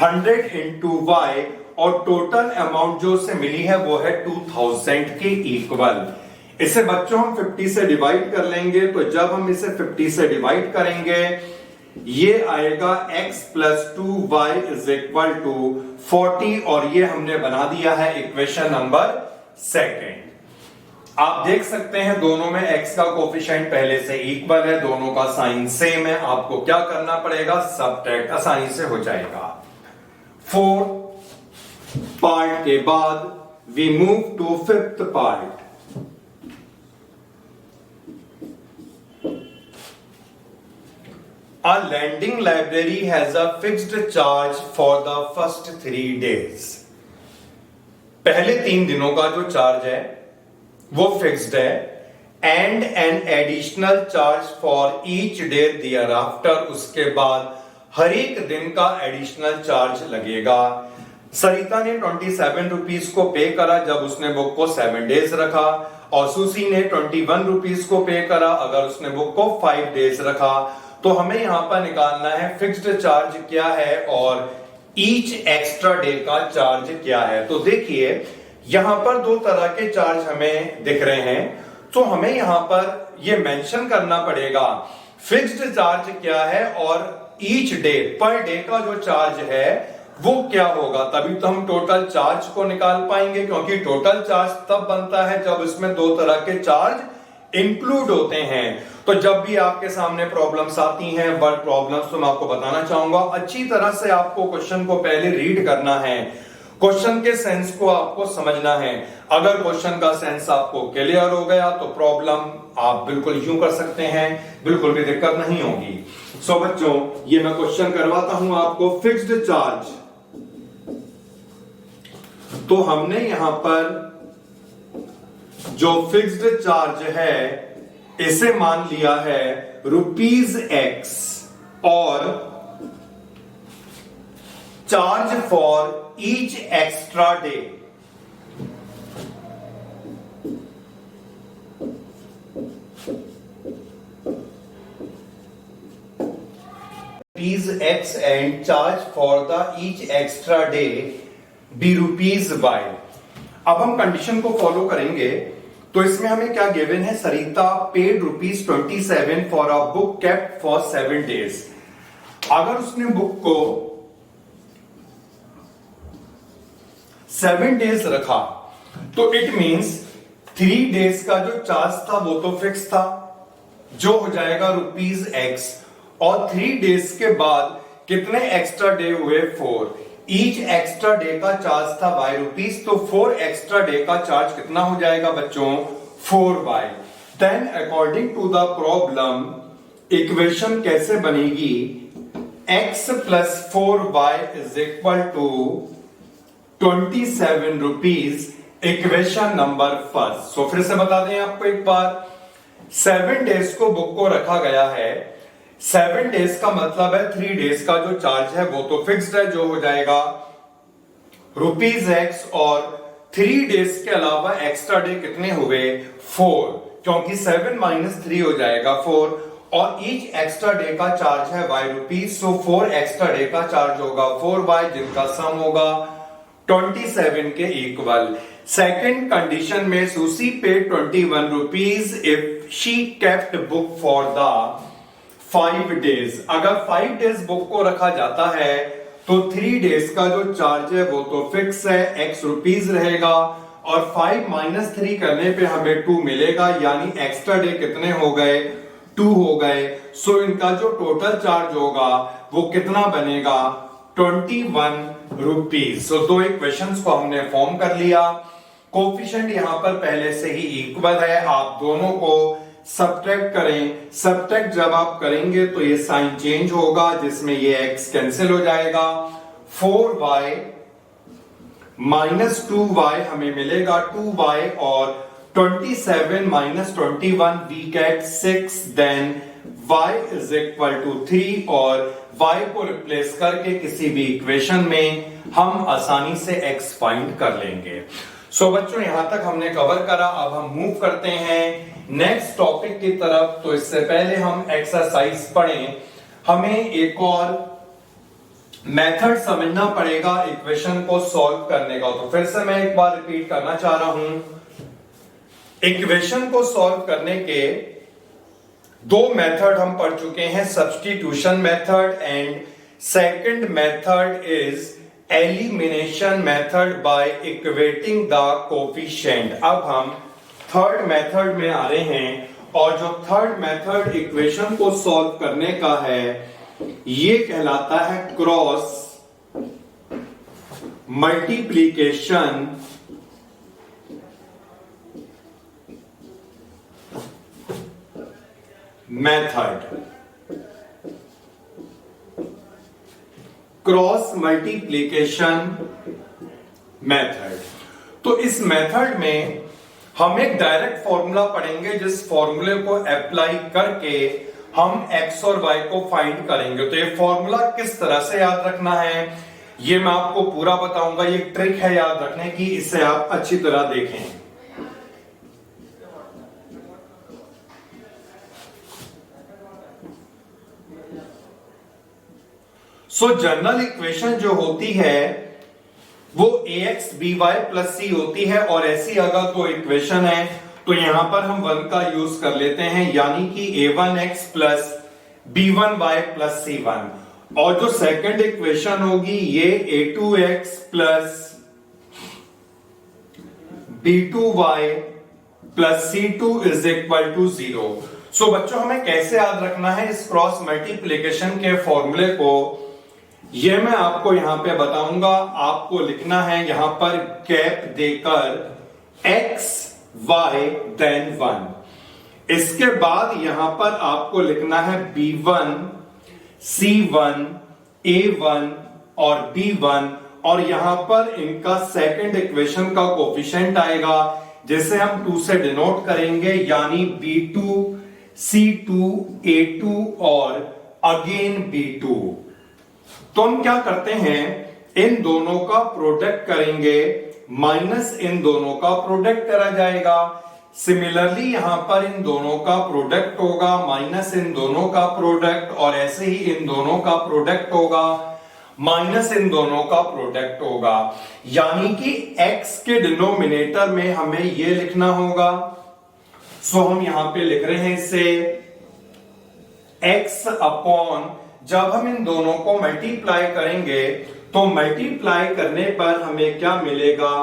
100 into Y। और टोटल अमाउंट जो उसे मिली है वो है 2000 के इक्वल। इसे बच्चों हम 50 से डिवाइड कर लेंगे। तो जब हम इसे 50 से डिवाइड करेंगे ये आएगा X + 2Y = 40 और ये हमने बना दिया है इक्वेशन नंबर 2। आप देख सकते हैं दोनों में X का कोफिशिएंट पहले से इक्वल है, दोनों का साइन सेम है। आपको क्या करना पड़ेगा? सबट्रैक्ट, आसानी से हो जाएगा। 4th पार्ट के बाद we move to 5th part. A lending library has a fixed charge for the first 3 days। पहले 3 दिनों का जो चार्ज है वो फिक्स्ड है and an additional charge for each day thereafter. उसके बाद हर एक दिन का एडिशनल चार्ज लगेगा। सरिता ने ₹27 को पे करा जब उसने बुक को 7 डेज रखा और सुसी ने ₹21 को पे करा अगर उसने बुक को 5 डेज रखा। तो हमें यहां पर निकालना है फिक्स्ड चार्ज क्या है और ईच एक्स्ट्रा डे का चार्ज क्या है। तो देखिए यहां पर 2 तरह के चार्ज हमें दिख रहे हैं, तो हमें यहां पर ये मेंशन करना पड़ेगा फिक्स्ड चार्ज क्या है और ईच डे पर डे का जो चार्ज है वो क्या होगा। तभी तो हम टोटल चार्ज को निकाल पाएंगे, क्योंकि टोटल चार्ज तब बनता है जब इसमें 2 तरह के चार्ज इंक्लूड होते हैं। तो जब भी आपके सामने प्रॉब्लम्स आती हैं, वर्ड प्रॉब्लम्स, तो मैं आपको बताना चाहूंगा अच्छी तरह से आपको क्वेश्चन को पहले रीड करना है, क्वेश्चन के सेंस को आपको समझना है। अगर क्वेश्चन का सेंस आपको क्लियर हो गया तो प्रॉब्लम आप बिल्कुल यूं कर सकते हैं, बिल्कुल भी दिक्कत नहीं होगी। सो बच्चों ये मैं क्वेश्चन करवाता हूं आपको फिक्स्ड चार्ज। तो हमने यहां पर जो फिक्स्ड चार्ज है इसे मान लिया है ₹X और charge for each extra day. ₹X and charge for the each extra day be ₹Y। अब हम कंडीशन को फॉलो करेंगे। तो इसमें हमें क्या गिवन है, Sarita paid ₹27 for a book kept for 7 days। अगर उसने बुक को 7 days रखा तो इट मींस 3 days का जो चार्ज था वो तो फिक्स था, जो हो जाएगा ₹X, और 3 days के बाद कितने एक्स्ट्रा डे हुए, 4। ईच एक्स्ट्रा डे का चार्ज था ₹Y, तो 4 एक्स्ट्रा डे का चार्ज कितना हो जाएगा बच्चों, 4Y। Then according to the problem equation कैसे बनेगी, x plus 4y is equal to 27 rupees, equation number first. So फिर से बता दें आपको एक बार, 7 days को बुक को रखा गया है, 7 days का मतलब है 3 days का जो चार्ज है वो तो फिक्स्ड है, जो हो जाएगा ₹X, और 3 days के अलावा एक्स्ट्रा डे कितने हुए, 4, क्योंकि 7 - 3 हो जाएगा 4, और ईच एक्स्ट्रा डे का चार्ज है ₹Y, सो 4 एक्स्ट्रा डे का चार्ज होगा 4Y, जिनका सम होगा 27 के इक्वल। सेकंड कंडीशन में सुसी paid ₹21 if she kept book for the 5 days। अगर 5 days बुक को रखा जाता है तो 3 days का जो चार्ज है वो तो फिक्स है, ₹X रहेगा, और 5 - 3 करने पे हमें 2 मिलेगा, यानी एक्स्ट्रा डे कितने हो गए, 2 हो गए। सो इनका जो टोटल चार्ज होगा वो कितना बनेगा, ₹21। सो दो इक्वेशंस को हमने फॉर्म कर लिया। कोफिशिएंट यहां पर पहले से ही इक्वल है, आप दोनों को सब्ट्रैक्ट करें। सब्ट्रैक्ट जब आप करेंगे तो ये साइन चेंज होगा, जिसमें ये x कैंसिल हो जाएगा, 4y - 2y हमें मिलेगा 2y, और 27 - 21 we get 6, then y is equal to 3, और y को रिप्लेस करके किसी भी इक्वेशन में हम आसानी से x फाइंड कर लेंगे। सो बच्चों यहां तक हमने कवर करा, अब हम मूव करते हैं नेक्स्ट टॉपिक की तरफ। तो इससे पहले हम एक्सरसाइज पढ़ें, हमें एक और मेथड समझना पड़ेगा इक्वेशन को सॉल्व करने का। तो फिर से मैं एक बार रिपीट करना चाह रहा हूं, इक्वेशन को सॉल्व करने के 2 मेथड हम पढ़ चुके हैं, substitution method and second method is elimination method by equating the coefficient. अब हम थर्ड मेथड में आ रहे हैं, और जो थर्ड मेथड इक्वेशन को सॉल्व करने का है ये कहलाता है cross multiplication method. Cross multiplication method. तो इस मेथड में हम एक डायरेक्ट फॉर्मूला पढ़ेंगे, जिस फॉर्मूले को अप्लाई करके हम x और y को फाइंड करेंगे। तो ये फॉर्मूला किस तरह से याद रखना है ये मैं आपको पूरा बताऊंगा, ये ट्रिक है याद रखने की, इसे आप अच्छी तरह देखें। सो जनरल इक्वेशन जो होती है वो ax by plus c होती है, और ऐसी अगर तो इक्वेशन है तो यहां पर हम 1 का यूज कर लेते हैं, यानी कि a1x plus b1y plus c1, और जो सेकंड इक्वेशन होगी ये a2x plus b2y plus c2 is equal to 0। सो बच्चों हमें कैसे याद रखना है इस क्रॉस मल्टीप्लिकेशन के फॉर्मूले को, ये मैं आपको यहां पे बताऊंगा। आपको लिखना है यहां पर गैप देकर x y then 1। इसके बाद यहां पर आपको लिखना है b1 c1 a1 और b1, और यहां पर इनका सेकंड इक्वेशन का कोफिशिएंट आएगा जिसे हम 2 से डिनोट करेंगे, यानी b2 c2 a2 और अगेन b2। तो हम क्या करते हैं, इन दोनों का प्रोडक्ट करेंगे, माइनस इन दोनों का प्रोडक्ट करा जाएगा। सिमिलरली यहां पर इन दोनों का प्रोडक्ट होगा, माइनस इन दोनों का प्रोडक्ट, और ऐसे ही इन दोनों का प्रोडक्ट होगा। माइनस इन दोनों का प्रोडक्ट होगा, यानी कि x के डिनोमिनेटर में हमें यह लिखना होगा। सो हम यहां पे लिख रहे हैं इसे x अपॉन, जब हम इन दोनों को मल्टीप्लाई करेंगे तो मल्टीप्लाई करने पर हमें क्या मिलेगा,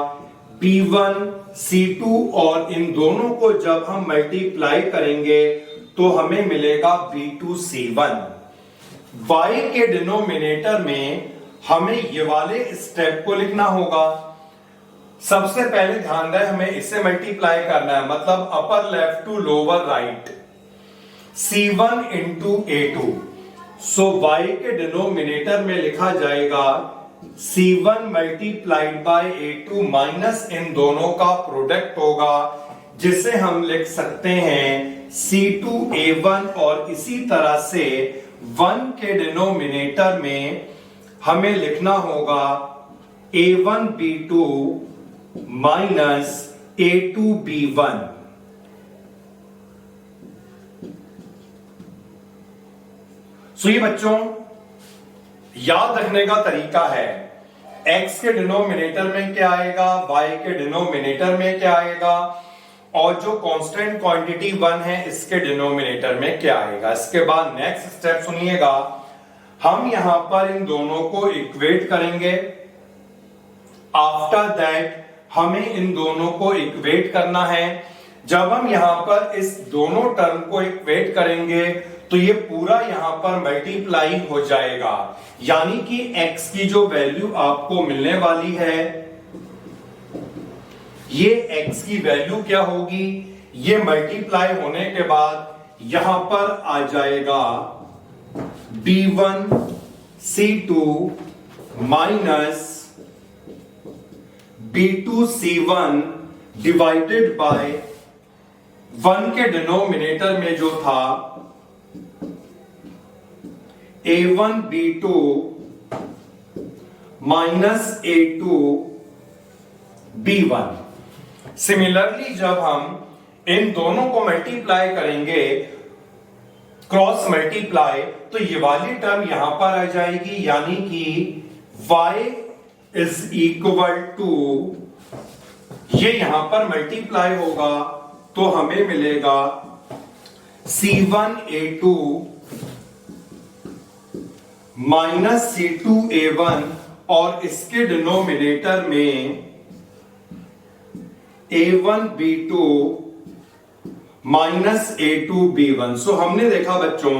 b1 c2, और इन दोनों को जब हम मल्टीप्लाई करेंगे तो हमें मिलेगा b2 c1। y के डिनोमिनेटर में हमें ये वाले स्टेप को लिखना होगा। सबसे पहले ध्यान दें, हमें इसे मल्टीप्लाई करना है, मतलब upper left to lower right, c1 into a2। So y के डिनोमिनेटर में लिखा जाएगा c1 multiplied by a2 minus इन दोनों का प्रोडक्ट होगा, जिसे हम लिख सकते हैं c2 a1, और इसी तरह से 1 के डिनोमिनेटर में हमें लिखना होगा a1 b2 minus a2 b1। सो ये बच्चों याद रखने का तरीका है, x के डिनोमिनेटर में क्या आएगा, y के डिनोमिनेटर में क्या आएगा, और जो कांस्टेंट क्वांटिटी 1 है इसके डिनोमिनेटर में क्या आएगा। इसके बाद नेक्स्ट स्टेप सुनिएगा, हम यहां पर इन दोनों को इक्वेट करेंगे। आफ्टर दैट हमें इन दोनों को इक्वेट करना है। जब हम यहां पर इस दोनों टर्म को इक्वेट करेंगे तो ये पूरा यहां पर मल्टीप्लाई हो जाएगा, यानी कि x की जो वैल्यू आपको मिलने वाली है, ये x की वैल्यू क्या होगी, ये मल्टीप्लाई होने के बाद यहां पर आ जाएगा b1 c2 minus b2 c1 divided by 1 के डिनोमिनेटर में जो था a1 b2 minus a2 b1। Similarly जब हम इन दोनों को मल्टीप्लाई करेंगे, क्रॉस मल्टीप्लाई, तो ये वाली टर्म यहां पर आ जाएगी, यानी कि y इज इक्वल टू, ये यहां पर मल्टीप्लाई होगा तो हमें मिलेगा c1 a2 minus c2 a1, और इसके डिनोमिनेटर में a1 b2 minus a2 b1। सो हमने देखा बच्चों,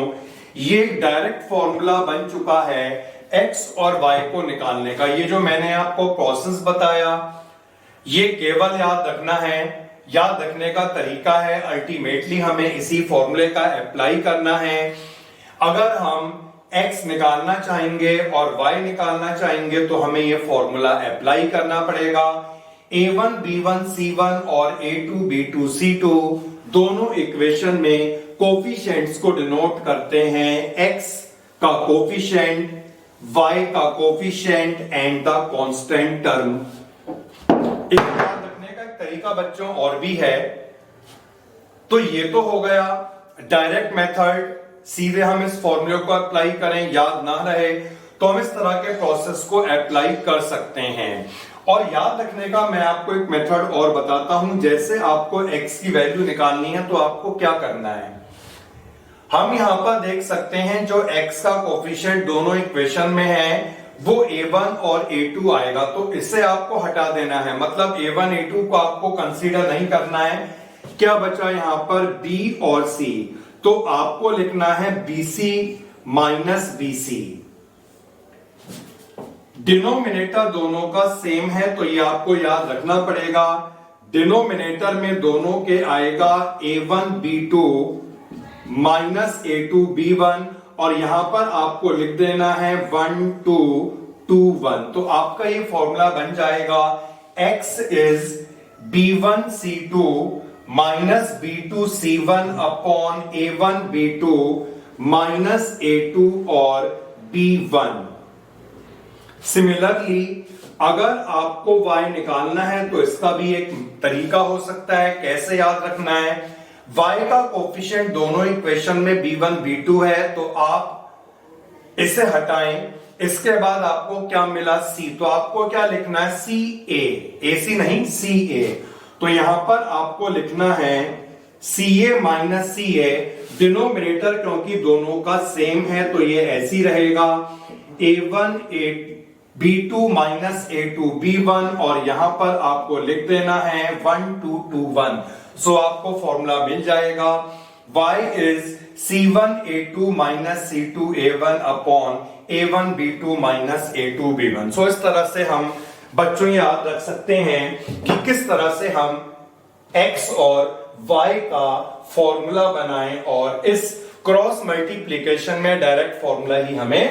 ये डायरेक्ट फॉर्मूला बन चुका है x और y को निकालने का। ये जो मैंने आपको प्रोसेस बताया, ये केवल याद रखना है, याद रखने का तरीका है, अल्टीमेटली हमें इसी फॉर्मूले का अप्लाई करना है। अगर हम x निकालना चाहेंगे और y निकालना चाहेंगे तो हमें यह फॉर्मूला अप्लाई करना पड़ेगा। a1 b1 c1 और a2 b2 c2 दोनों इक्वेशन में कोफिशिएंट्स को डिनोट करते हैं, x का कोफिशिएंट, y का coefficient and the constant term. एक याद रखने का तरीका बच्चों और भी है। तो ये तो हो गया डायरेक्ट मेथड, सीधे हम इस फॉर्मूले को अप्लाई करें, याद ना रहे तो हम इस तरह के प्रोसेस को अप्लाई कर सकते हैं। और याद रखने का मैं आपको एक मेथड और बताता हूं। जैसे आपको x की वैल्यू निकालनी है तो आपको क्या करना है, हम यहां पर देख सकते हैं जो x का कोफिशिएंट दोनों इक्वेशन में है वो a1 और a2 आएगा, तो इससे आपको हटा देना है, मतलब a1 a2 को आपको कंसीडर नहीं करना है। क्या बचा यहां पर b और c, तो आपको लिखना है bc माइनस bc। डिनोमिनेटर दोनों का सेम है तो ये आपको याद रखना पड़ेगा। डिनोमिनेटर में दोनों के आएगा a1 b2 minus a2 b1, और यहां पर आपको लिख देना है 1 2 2 1। तो आपका ये फॉर्मूला बन जाएगा x is b1 c2 minus b2 c1 upon a1 b2 minus a2 और b1। सिमिलरली अगर आपको y निकालना है तो इसका भी एक तरीका हो सकता है। कैसे याद रखना है, y का कोफिशिएंट दोनों इक्वेशन में b1 b2 है, तो आप इसे हटाएं इसके बाद आपको क्या मिला सी, तो आपको क्या लिखना है सी ए सी नहीं सी ए, तो यहां पर आपको लिखना है सी ए माइनस सी ए, डिनोमिनेटर क्योंकि दोनों का सेम है तो ये ऐसे ही रहेगा a1 b2 minus a2 b1, और यहां पर आपको लिख देना है 1 2 2 1, सो आपको फॉर्मूला मिल जाएगा y is c1 a2 minus c2 a1 upon a1 b2 minus a2 b1। सो इस तरह से हम बच्चों याद रख सकते हैं कि किस तरह से हम x और y का फॉर्मूला बनाएं, और इस क्रॉस मल्टीप्लिकेशन में डायरेक्ट फॉर्मूला ही हमें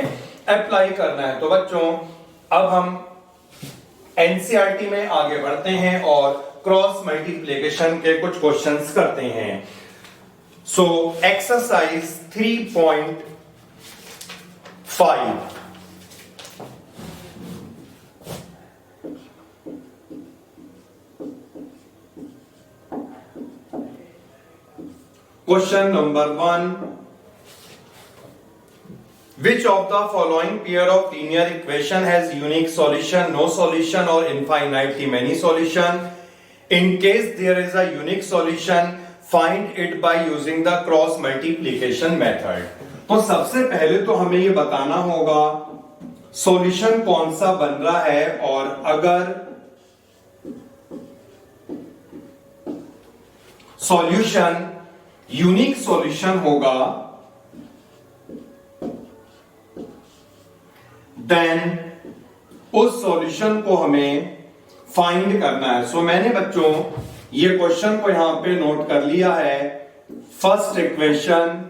अप्लाई करना है। तो बच्चों अब हम एनसीईआरटी में आगे बढ़ते हैं और क्रॉस मल्टीप्लिकेशन के कुछ क्वेश्चंस करते हैं। So exercise 3.5, question number 1, which of the following pair of linear equation has unique solution, no solution or infinitely many solution? In case there is a unique solution, find it by using the cross multiplication method। तो सबसे पहले तो हमें ये बताना होगा सॉल्यूशन कौन सा बन रहा है, और अगर सॉल्यूशन यूनिक सॉल्यूशन होगा देन उस सॉल्यूशन को हमें फाइंड करना है। सो मैंने बच्चों ये क्वेश्चन को यहां पे नोट कर लिया है, फर्स्ट इक्वेशन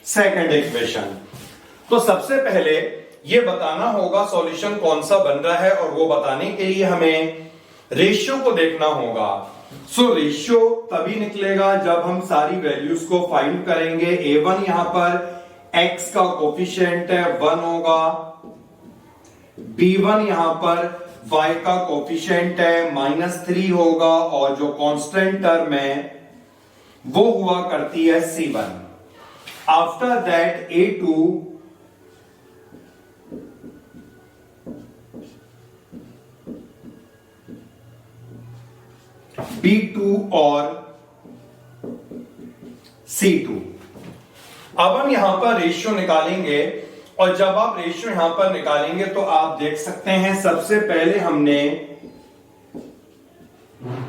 सेकंड इक्वेशन। तो सबसे पहले ये बताना होगा सॉल्यूशन कौन सा बन रहा है, और वो बताने के लिए हमें रेशियो को देखना होगा। सो रेशियो तभी निकलेगा जब हम सारी वैल्यूज को फाइंड करेंगे। a1 यहां पर x का कोफिशिएंट है 1 होगा, b1 यहां पर y का कोफिशिएंट है -3 होगा, और जो कांस्टेंट टर्म है वो हुआ करती है c1। After that a2 b2 और c2। अब हम यहां पर रेशियो निकालेंगे, और जब आप रेशियो यहां पर निकालेंगे तो आप देख सकते हैं सबसे पहले हमने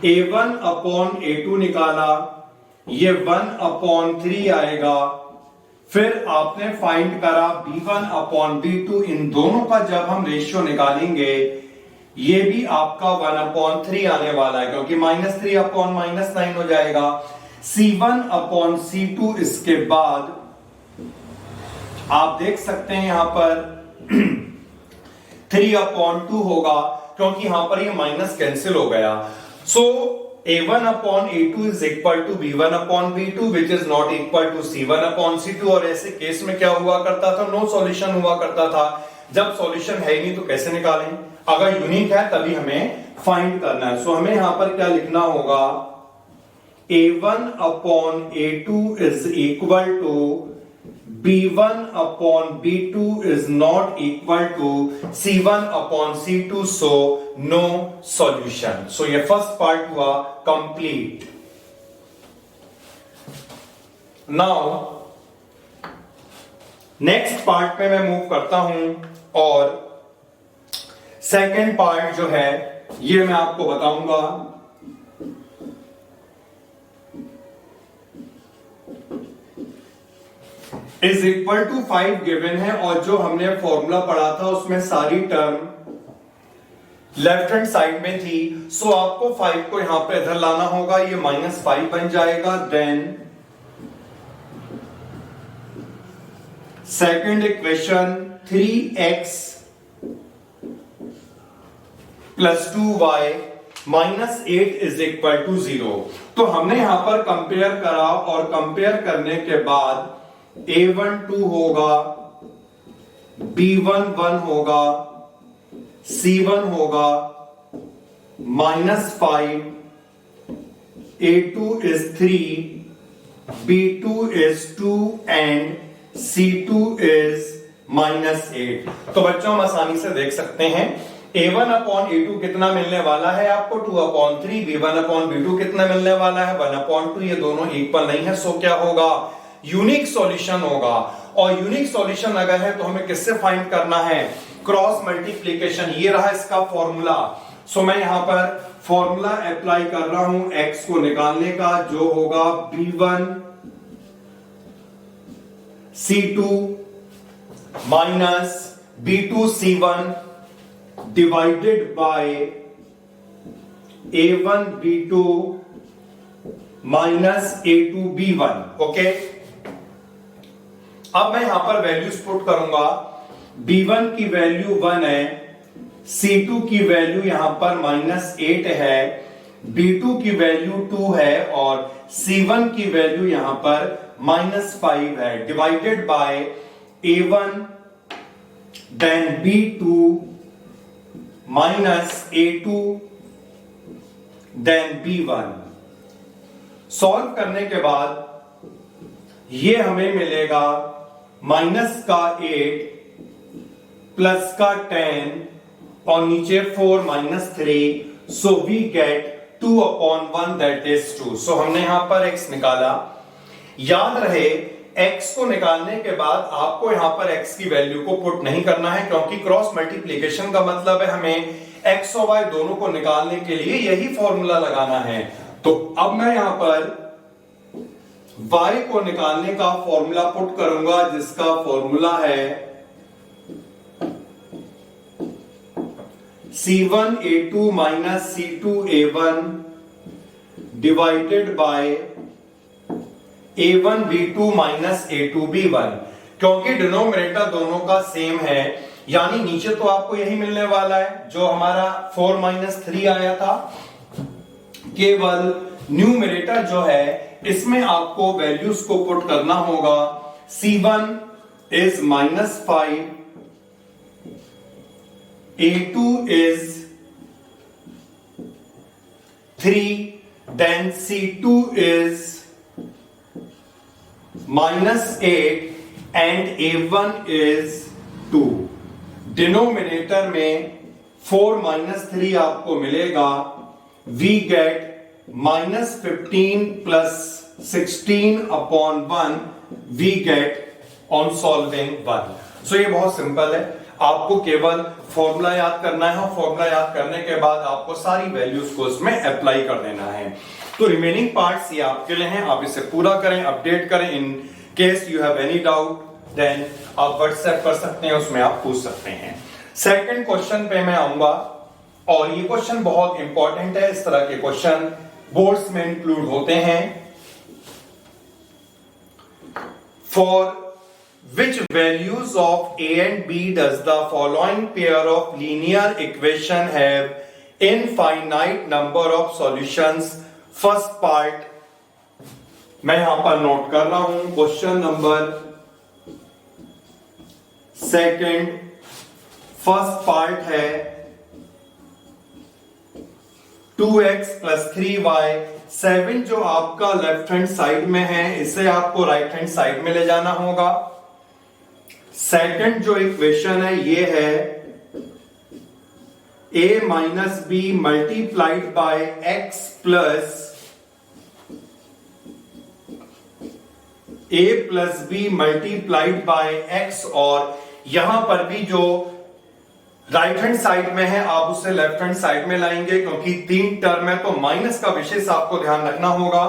a1 अपॉन a2 निकाला, ये 1/3 आएगा। फिर आपने फाइंड करा b1 अपॉन b2, इन दोनों का जब हम रेशियो निकालेंगे ये भी आपका 1/3 आने वाला है, क्योंकि -3 अपॉन -9 हो जाएगा। c1 अपॉन c2, इसके बाद आप देख सकते हैं यहां पर 3/2 होगा, क्योंकि यहां पर ये माइनस कैंसिल हो गया। So a1 upon a2 is equal to b1 upon b2 which is not equal to c1 upon c2। और ऐसे केस में क्या हुआ करता था, नो सॉल्यूशन हुआ करता था। जब सॉल्यूशन है ही नहीं तो कैसे निकालें, अगर यूनिक है तभी हमें फाइंड करना है। सो हमें यहां पर क्या लिखना होगा, a1 upon a2 is equal to b1 upon b2 is not equal to c1 upon c2, so no solution. So ये फर्स्ट पार्ट हुआ कंप्लीट। नाउ नेक्स्ट पार्ट पे मैं मूव करता हूं, और सेकेंड पार्ट जो है ये मैं आपको बताऊंगा। इज इक्वल टू 5 गिवन है, और जो हमने फॉर्मूला पढ़ा था उसमें सारी टर्म लेफ्ट हैंड साइड में थी। सो आपको 5 को यहां पे इधर लाना होगा, ये -5 बन जाएगा। Then second equation 3x plus 2y minus 8 is equal to 0। तो हमने यहां पर कंपेयर करा, और कंपेयर करने के बाद a1 2 होगा, b1 1 होगा, c1 होगा -5, a2 is 3, b2 is 2 and c2 is -8। तो बच्चों हम आसानी से देख सकते हैं a1 अपॉन a2 कितना मिलने वाला है आपको 2/3, b1 अपॉन b2 कितना मिलने वाला है 1/2। ये दोनों इक्वल नहीं है, सो क्या होगा, यूनिक सॉल्यूशन होगा। और यूनिक सॉल्यूशन अगर है तो हमें किससे फाइंड करना है, क्रॉस मल्टीप्लीकेशन। ये रहा इसका फॉर्मूला। सो मैं यहां पर फॉर्मूला अप्लाई कर रहा हूं x को निकालने का, जो होगा b1 c2 minus b2 c1 divided by a1 b2 minus a2 b1। Okay, अब मैं यहां पर वैल्यूज पुट करूंगा। b1 की वैल्यू 1 है, c2 की वैल्यू यहां पर -8 है, b2 की वैल्यू 2 है और c1 की वैल्यू यहां पर -5 है, divided by a1 then b2 minus a2 then b1। Solve करने के बाद ये हमें मिलेगा माइनस का 8 प्लस का 10 और नीचे 4 - 3, so we get 2/1 that is 2। So हमने यहां पर x निकाला। याद रहे x को निकालने के बाद आपको यहां पर x की वैल्यू को पुट नहीं करना है, क्योंकि क्रॉस मल्टीप्लीकेशन का मतलब है हमें x और y दोनों को निकालने के लिए यही फॉर्मूला लगाना है। तो अब मैं यहां पर y को निकालने का फॉर्मूला पुट करूंगा, जिसका फॉर्मूला है c1a2 minus c2a1 divided by a1b2 minus a2b1। क्योंकि डिनोमिनेटर दोनों का सेम है, यानी नीचे तो आपको यही मिलने वाला है जो हमारा 4 - 3 आया था। केवल न्यूमरेटर जो है इसमें आपको वैल्यूज को पुट करना होगा। c1 is -5, a2 is 3, then c2 is -8 and a1 is 2। Denominator में 4 - 3 आपको मिलेगा। We get -15 plus 16/1 we get on solving 1। So ये बहुत सिंपल है, आपको केवल फॉर्मूला याद करना है और फॉर्मूला याद करने के बाद आपको सारी वैल्यूज को इसमें अप्लाई कर देना है। तो रिमेनिंग पार्ट्स ये आपके लिए हैं, आप इसे पूरा करें, अपडेट करें। In case you have any doubt then आप व्हाट्सएप कर सकते हैं, उसमें आप पूछ सकते हैं। सेकंड क्वेश्चन पे मैं आऊंगा और ये क्वेश्चन बहुत इंपॉर्टेंट है। इस तरह के क्वेश्चन बोर्ड्स में इंक्लूड होते हैं। For which values of a and b does the following pair of linear equation have infinite number of solutions? First part मैं यहां पर नोट कर रहा हूं, question number second first part है 2x + 3y। 7 जो आपका लेफ्ट हैंड साइड में है इसे आपको राइट हैंड साइड में ले जाना होगा। सेकंड जो इक्वेशन है ये है a - b multiplied by x plus a + b multiplied by x, और यहां पर भी जो राइट हैंड साइड में है आप उसे लेफ्ट हैंड साइड में लाएंगे, क्योंकि 3 टर्म है तो माइनस का विशेष आपको ध्यान रखना होगा।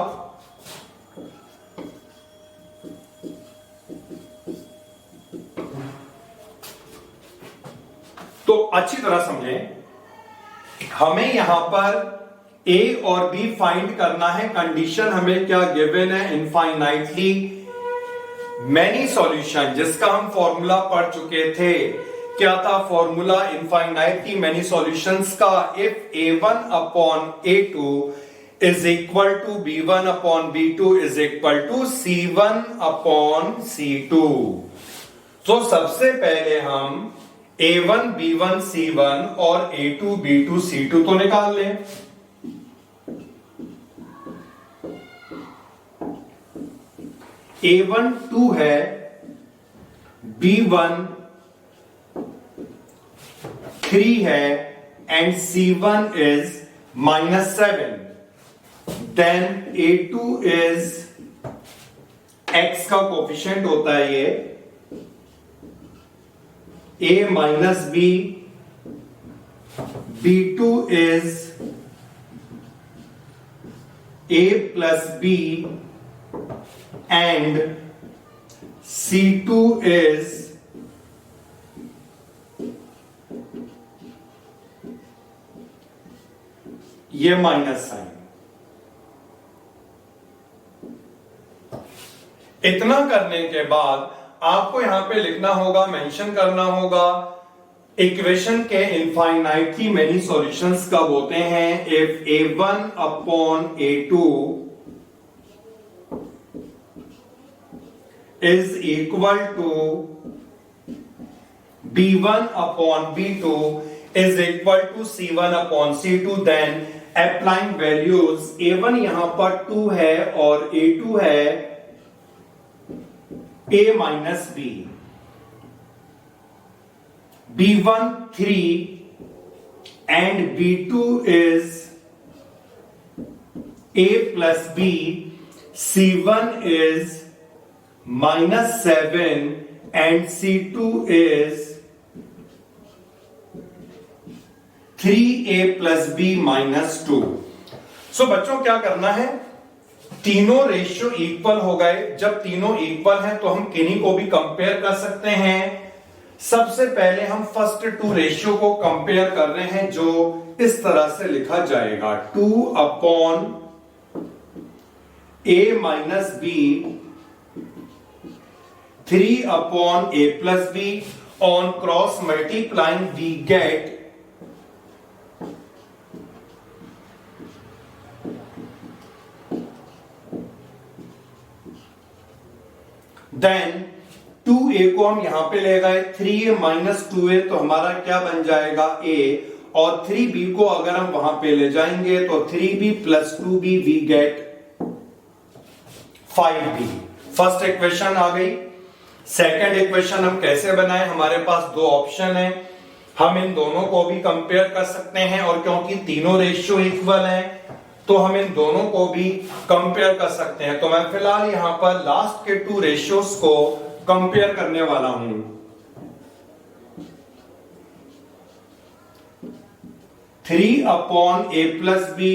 तो अच्छी तरह समझें, हमें यहां पर a और b फाइंड करना है। कंडीशन हमें क्या गिवन है, इनफाइनाइटली मैनी सॉल्यूशन, जिसका हम फॉर्मूला पढ़ चुके थे। क्या था फॉर्मूला इनफाइनाइटली मैनी सॉल्यूशंस का? If a1 upon a2 is equal to b1 upon b2 is equal to c1 upon c2। तो सबसे पहले हम a1 b1 c1 और a2 b2 c2 तो निकाल लें। a1 2 है, b1 3 है and C1 is -7, then A2 is x का कोफिशिएंट होता है ये a minus b, B2 is a plus b and C2 is ये माइनस साइन। इतना करने के बाद आपको यहां पे लिखना होगा, मेंशन करना होगा, इक्वेशन के इनफाइनाइटली मेनी सॉल्यूशंस कब होते हैं? If A1 upon A2 is equal to B1 upon B2 is equal to C1 upon C2, then applying values, A1 यहां पर 2 है और A2 है a minus b, B1 3 and B2 is a plus b, C1 is -7 and C2 is 3a plus b -2। सो बच्चों क्या करना है, तीनों रेशियो इक्वल हो गए। जब तीनों इक्वल हैं तो हम किन्हीं को भी कंपेयर कर सकते हैं। सबसे पहले हम फर्स्ट टू रेशियो को कंपेयर कर रहे हैं, जो इस तरह से लिखा जाएगा 2 upon a minus b, 3 upon a plus b, on cross multiplying we get then 2a को हम यहां पे ले गए, 3a माइनस 2a तो हमारा क्या बन जाएगा a, और 3b को अगर हम वहां पे ले जाएंगे तो 3b plus 2b we get 5b। First equation आ गई। सेकंड इक्वेशन हम कैसे बनाएं? हमारे पास दो ऑप्शन है, हम इन दोनों को भी कंपेयर कर सकते हैं और क्योंकि तीनों रेशियो इक्वल हैं तो हम इन दोनों को भी कंपेयर कर सकते हैं। तो मैं फिलहाल यहां पर लास्ट के टू रेशियोज को कंपेयर करने वाला हूं। 3 upon a plus b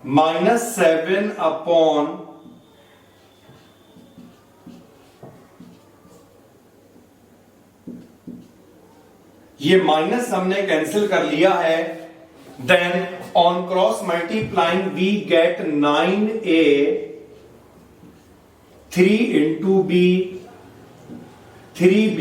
-7 upon ये माइनस हमने कैंसिल कर लिया है, then on cross multiplying we get 9a, 3 into b, 3b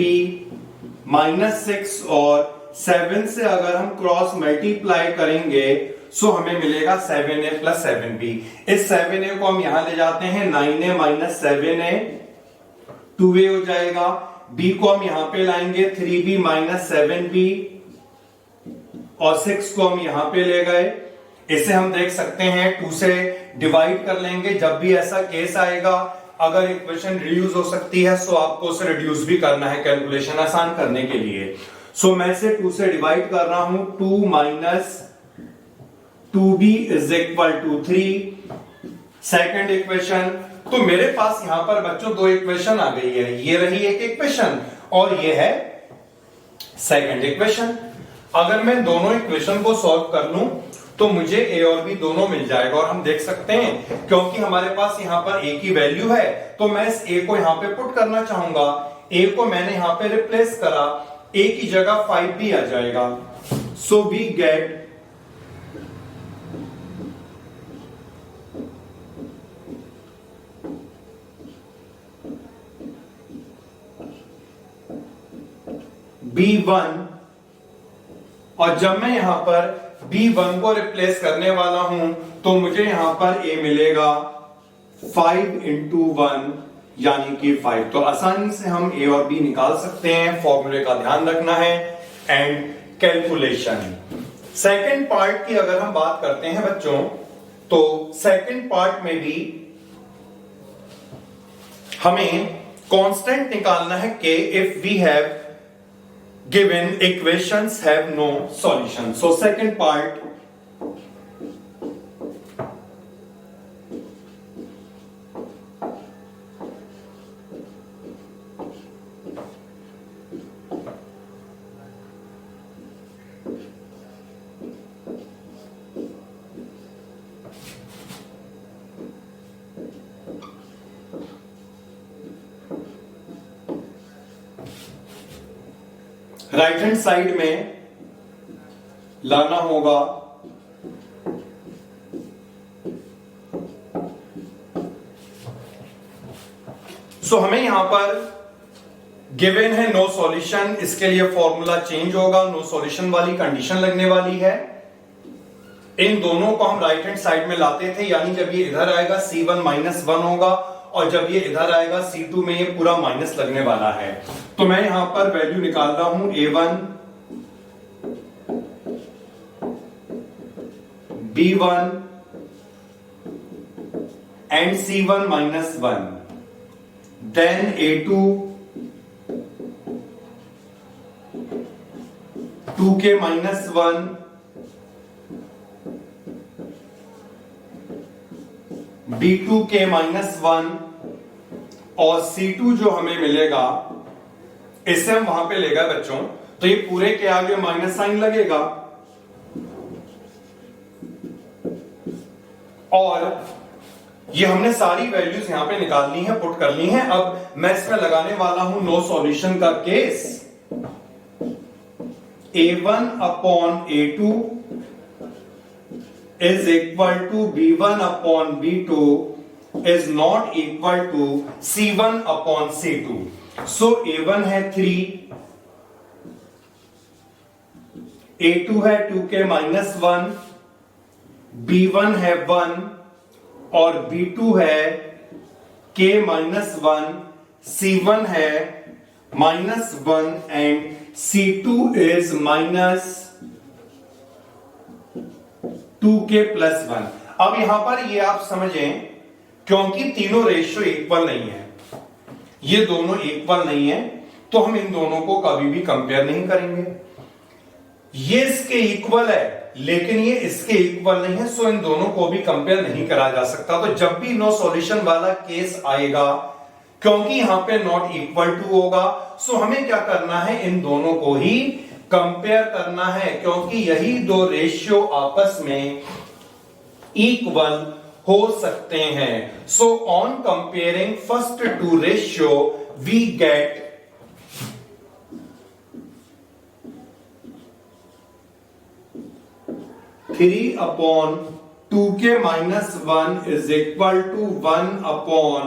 -6 और 7 से अगर हम क्रॉस मल्टीप्लाई करेंगे सो हमें मिलेगा 7a प्लस 7b। इस 7a को हम यहां ले जाते हैं, 9a माइनस 7a 2a हो जाएगा, b को हम यहां पे लाएंगे 3b माइनस 7b और 6 को हम यहां पे ले गए। इसे हम देख सकते हैं 2 से डिवाइड कर लेंगे। जब भी ऐसा केस आएगा अगर इक्वेशन रिड्यूस हो सकती है सो आपको उसे रिड्यूस भी करना है कैलकुलेशन आसान करने के लिए। सो मैं इसे 2 से डिवाइड कर रहा हूं, 2 minus 2b is equal to 3। Second equation, तो मेरे पास यहां पर बच्चों दो इक्वेशन आ गई है, ये रही एक इक्वेशन और ये है सेकेंड इक्वेशन। अगर मैं दोनों इक्वेशन को सॉल्व कर लूं तो मुझे a और b दोनों मिल जाएगा और हम देख सकते हैं क्योंकि हमारे पास यहां पर a की वैल्यू है तो मैं इस a को यहां पे पुट करना चाहूंगा। a को मैंने यहां पे रिप्लेस करा, a की जगह 5b आ जाएगा। सो वी गेट B1 और जब मैं यहां पर B1 को रिप्लेस करने वाला हूं तो मुझे यहां पर A मिलेगा 5 इंटू 1 यानी कि 5। तो आसानी से हम A और B निकाल सकते हैं, फॉर्मूले का ध्यान रखना है। एंड कैलकुलेशन सेकंड पार्ट की अगर हम बात करते हैं बच्चों तो सेकंड पार्ट में भी हमें कांस्टेंट निकालना है K if we have given equations have no solution. So second part, right hand side में लाना होगा सो हमें यहां पर गिवन है नो सॉल्यूशन, इसके लिए फॉर्मूला चेंज होगा, नो सॉल्यूशन वाली कंडीशन लगने वाली है। इन दोनों को हम राइट हैंड साइड में लाते थे, यानी जब ये इधर आएगा C1 -1 होगा और जब ये इधर आएगा C2 में ये पूरा माइनस लगने वाला है। तो मैं यहां पर वैल्यू निकाल रहा हूं A1 B1 and C1 -1, then A2 2K -1 B2K -1 और C2 जो हमें मिलेगा इससे हम वहां पे लेगा बच्चों, तो ये पूरे के आगे माइनस साइन लगेगा और ये हमने सारी वैल्यूज यहां पे निकालनी है, पुट करनी है। अब मैं इसमें लगाने वाला हूं नो सॉल्यूशन का case. A1 upon A2 is equal to B1 upon B2 is not equal to C1 upon C2. So A1 है 3, A2 है 2K -1, B1 है 1 और B2 है K -1, C1 है -1 and C2 is -2K + 1। अब यहां पर ये आप समझें, क्योंकि तीनों रेशियो इक्वल नहीं है, ये दोनों इक्वल नहीं है, तो हम इन दोनों को कभी भी कंपेयर नहीं करेंगे। ये इसके इक्वल है लेकिन ये इसके इक्वल नहीं है, सो इन दोनों को भी कंपेयर नहीं करा जा सकता। तो जब भी नो सॉल्यूशन वाला केस आएगा, क्योंकि यहां पे नॉट इक्वल टू होगा, सो हमें क्या करना है, इन दोनों को ही कंपेयर करना है, क्योंकि यही दो रेशियो आपस में इक्वल हो सकते हैं। So on comparing first two ratio we get three upon 2K -1 is equal to 1 upon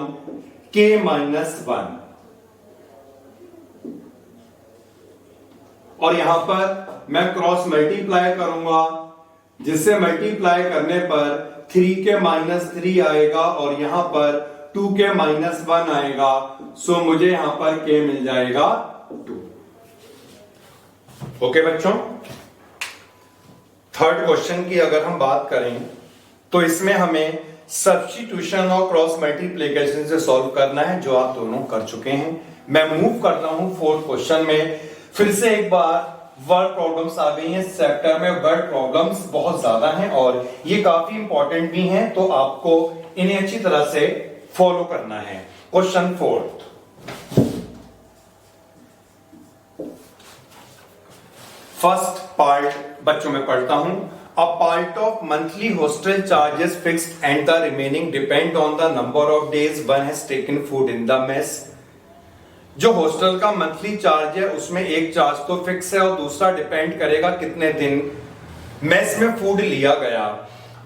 K -1। और यहां पर मैं क्रॉस मल्टीप्लाई करूंगा, जिससे मल्टीप्लाई करने पर 3K -3 आएगा और यहां पर 2K -1 आएगा। सो मुझे यहां पर K मिल जाएगा 2। ओके बच्चों, थर्ड क्वेश्चन की अगर हम बात करें तो इसमें हमें सब्स्टिट्यूशन और क्रॉस मल्टीप्लिकेशन से सॉल्व करना है, जो आप दोनों कर चुके हैं। मैं मूव करता हूं फोर्थ क्वेश्चन में। फिर से एक बार वर्ड प्रॉब्लम्स आ गई हैं इस चैप्टर में। वर्ड प्रॉब्लम्स बहुत ज्यादा हैं और ये काफी इंपॉर्टेंट भी हैं, तो आपको इन्हें अच्छी तरह से फॉलो करना है। क्वेश्चन फोर्थ, फर्स्ट पार्ट बच्चों में पढ़ता हूं। A part of monthly hostel charge is fixed and the remaining depend on the number of days one has taken food in the mess। जो हॉस्टल का मंथली चार्ज है उसमें एक चार्ज तो फिक्स है और दूसरा डिपेंड करेगा कितने दिन मेस में फूड लिया गया।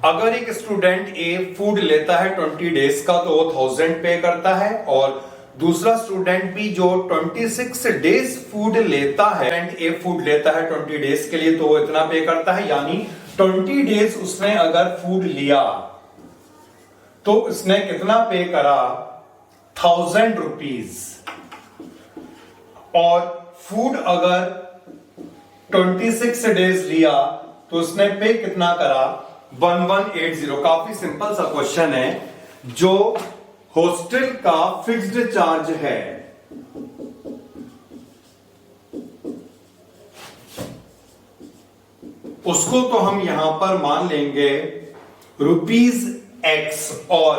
अगर एक स्टूडेंट ए फूड लेता है 20 डेज का तो वो 1000 पे करता है, और दूसरा स्टूडेंट भी जो 26 डेज फूड लेता है, ए फूड लेता है 20 डेज के लिए तो वो इतना पे करता है। यानी 20 डेज उसने अगर फूड लिया तो उसने कितना पे करा, 1000 रुपीज। और फूड अगर 26 डेज लिया तो उसने पे कितना करा, 1180। काफी सिंपल सा क्वेश्चन है। जो हॉस्टल का फिक्स्ड चार्ज है उसको तो हम यहां पर मान लेंगे ₹X, और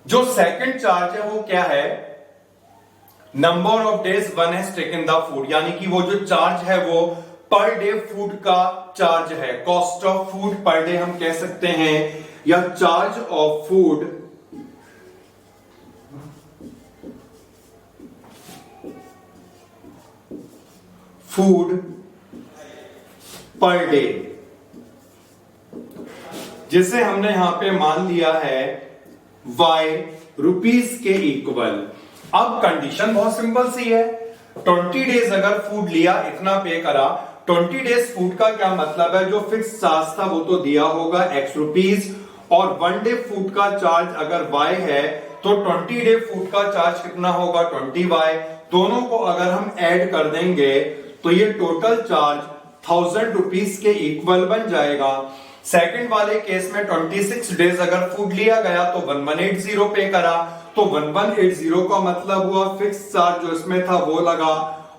जो सेकंड चार्ज है वो क्या है, number of days one has taken the food, यानी कि वो जो चार्ज है वो पर डे फूड का चार्ज है। Cost of food per day हम कह सकते हैं, या charge of food per day, जिसे हमने यहां पे मान लिया है Y रुपीस के इक्वल। अब कंडीशन बहुत सिंपल सी है, 20 डेज अगर फूड लिया, इतना पे करा, 20 डेज फूड का क्या मतलब है, जो फिक्स चार्ज था वो तो दिया होगा X रुपीस, और 1 डे फूड का चार्ज अगर Y है तो 20 डे फूड का चार्ज कितना होगा, 20Y। दोनों को अगर हम ऐड कर देंगे तो ये टोटल चार्ज 1000 रुपीस के इक्वल बन जाएगा। सेकंड वाले केस में 26 डेज अगर फूड लिया गया तो 1180 पे करा, तो 1180 का मतलब हुआ फिक्स चार्ज जो इसमें था वो लगा,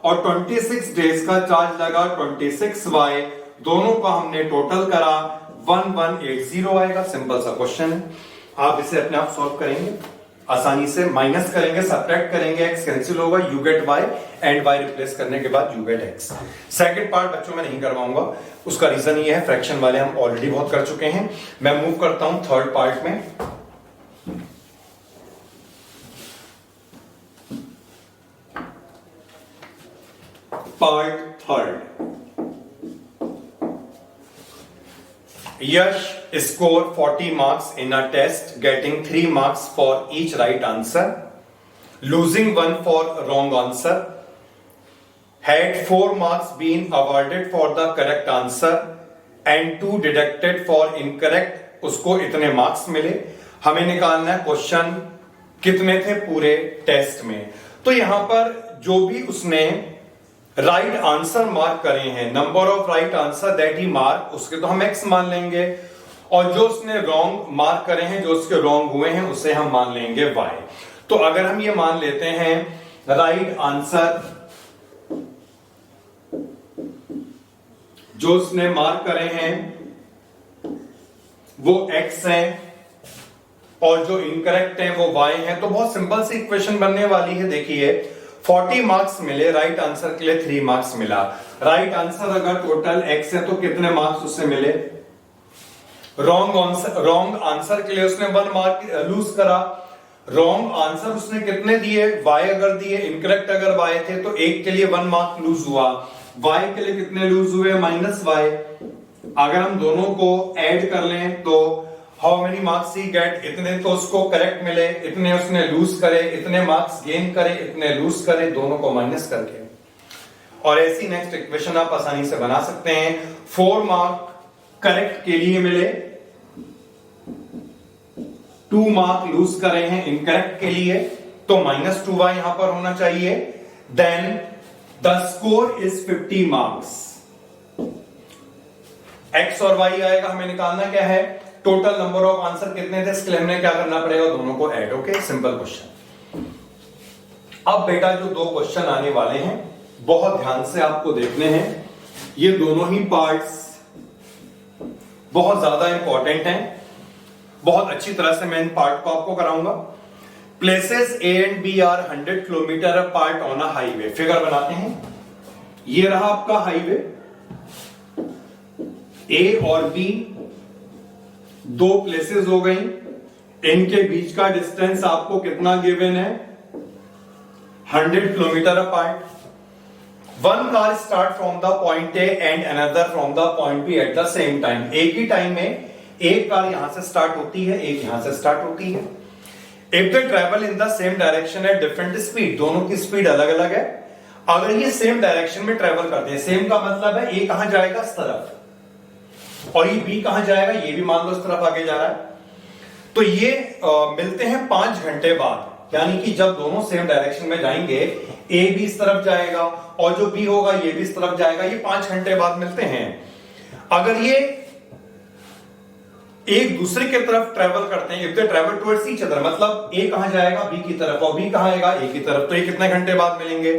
और 26 डेज का चार्ज लगा 26Y, दोनों का हमने टोटल करा 1180 आएगा। सिंपल सा क्वेश्चन है, आप इसे अपने आप सॉल्व करेंगे आसानी से, माइनस करेंगे, सब्ट्रैक्ट करेंगे, x कैंसिल होगा, you get y, and y replace करने के बाद you get x। Second part बच्चों में नहीं करवाऊंगा, उसका रीजन ये है फ्रैक्शन वाले हम ऑलरेडी बहुत कर चुके हैं। मैं मूव करता हूं थर्ड पार्ट में। Part third, Yash scored 40 marks in a test, getting 3 marks for each right answer, losing 1 for wrong answer. Had 4 marks been awarded for the correct answer and 2 deducted for incorrect, उसको इतने मार्क्स मिले। हमें निकालना है क्वेश्चन कितने थे पूरे टेस्ट में। तो यहां पर जो भी उसने राइट आंसर मार्क करे हैं, number of right answer that he mark, उसके तो हम x मान लेंगे, और जो उसने रॉन्ग मार्क करे हैं, जो उसके रॉन्ग हुए हैं, उसे हम मान लेंगे y। तो अगर हम ये मान लेते हैं राइट आंसर जो उसने मार्क करे हैं वो x है, और जो इनकरेक्ट है वो y है, तो बहुत सिंपल सी इक्वेशन बनने वाली है। देखिए 40 मार्क्स मिले, राइट आंसर के लिए 3 मार्क्स मिला। राइट आंसर अगर टोटल x है तो कितने मार्क्स उससे मिले, रॉन्ग आंसर के लिए उसने 1 मार्क लूज करा। रॉन्ग आंसर उसने कितने दिए, y अगर दिए, इनकरेक्ट अगर y थे तो 1 के लिए 1 मार्क लूज हुआ, y के लिए कितने लूज हुए, -y। अगर हम दोनों को ऐड कर लें तो how many marks he get, इतने तो उसको करेक्ट मिले, इतने उसने लूज करे, इतने मार्क्स गेन करे, इतने लूज करे, दोनों को माइनस करके। और ऐसी नेक्स्ट इक्वेशन आप आसानी से बना सकते हैं। 4 मार्क करेक्ट के लिए मिले, 2 मार्क लूज करे हैं इनकरेक्ट के लिए, तो -2y यहां पर होना चाहिए। Then the score is 50 marks. x और y आएगा, हमें निकालना क्या है, टोटल नंबर ऑफ आंसर कितने थे, इसके लिए हमें क्या करना पड़ेगा, दोनों को ऐड। Okay, simple question. अब बेटा जो 2 क्वेश्चन आने वाले हैं बहुत ध्यान से आपको देखने हैं, ये दोनों ही पार्ट्स बहुत ज्यादा इंपॉर्टेंट हैं, बहुत अच्छी तरह से मैं इन पार्ट को आपको कराऊंगा। Places A and B are 100 kilometre apart on a highway. Figure बनाते हैं, ये रहा आपका हाईवे, A और B 2 प्लेसेस हो गई, इनके बीच का डिस्टेंस आपको कितना गिवन है, 100 kilometre apart. One car start from the point A and another from the point B at the same time. एक ही टाइम में एक कार यहां से स्टार्ट होती है, एक यहां से स्टार्ट होती है। If they travel in the same direction at different speed, दोनों की स्पीड अलग अलग है। अगर ये सेम डायरेक्शन में ट्रेवल करते हैं, सेम का मतलब है ए कहां जाएगा, इस तरफ, और ये बी कहां जाएगा, ये भी मान लो इस तरफ आगे जा रहा है। तो ये मिलते हैं 5 घंटे बाद, यानी कि जब दोनों सेम डायरेक्शन में जाएंगे, ए भी इस तरफ जाएगा और जो बी होगा ये भी इस तरफ जाएगा, ये 5 घंटे बाद मिलते हैं। अगर ये एक दूसरे की तरफ ट्रेवल करते हैं, if they travel towards each other, मतलब ए कहां जाएगा, बी की तरफ, और बी कहां आएगा, ए की तरफ, तो ये कितने घंटे बाद मिलेंगे,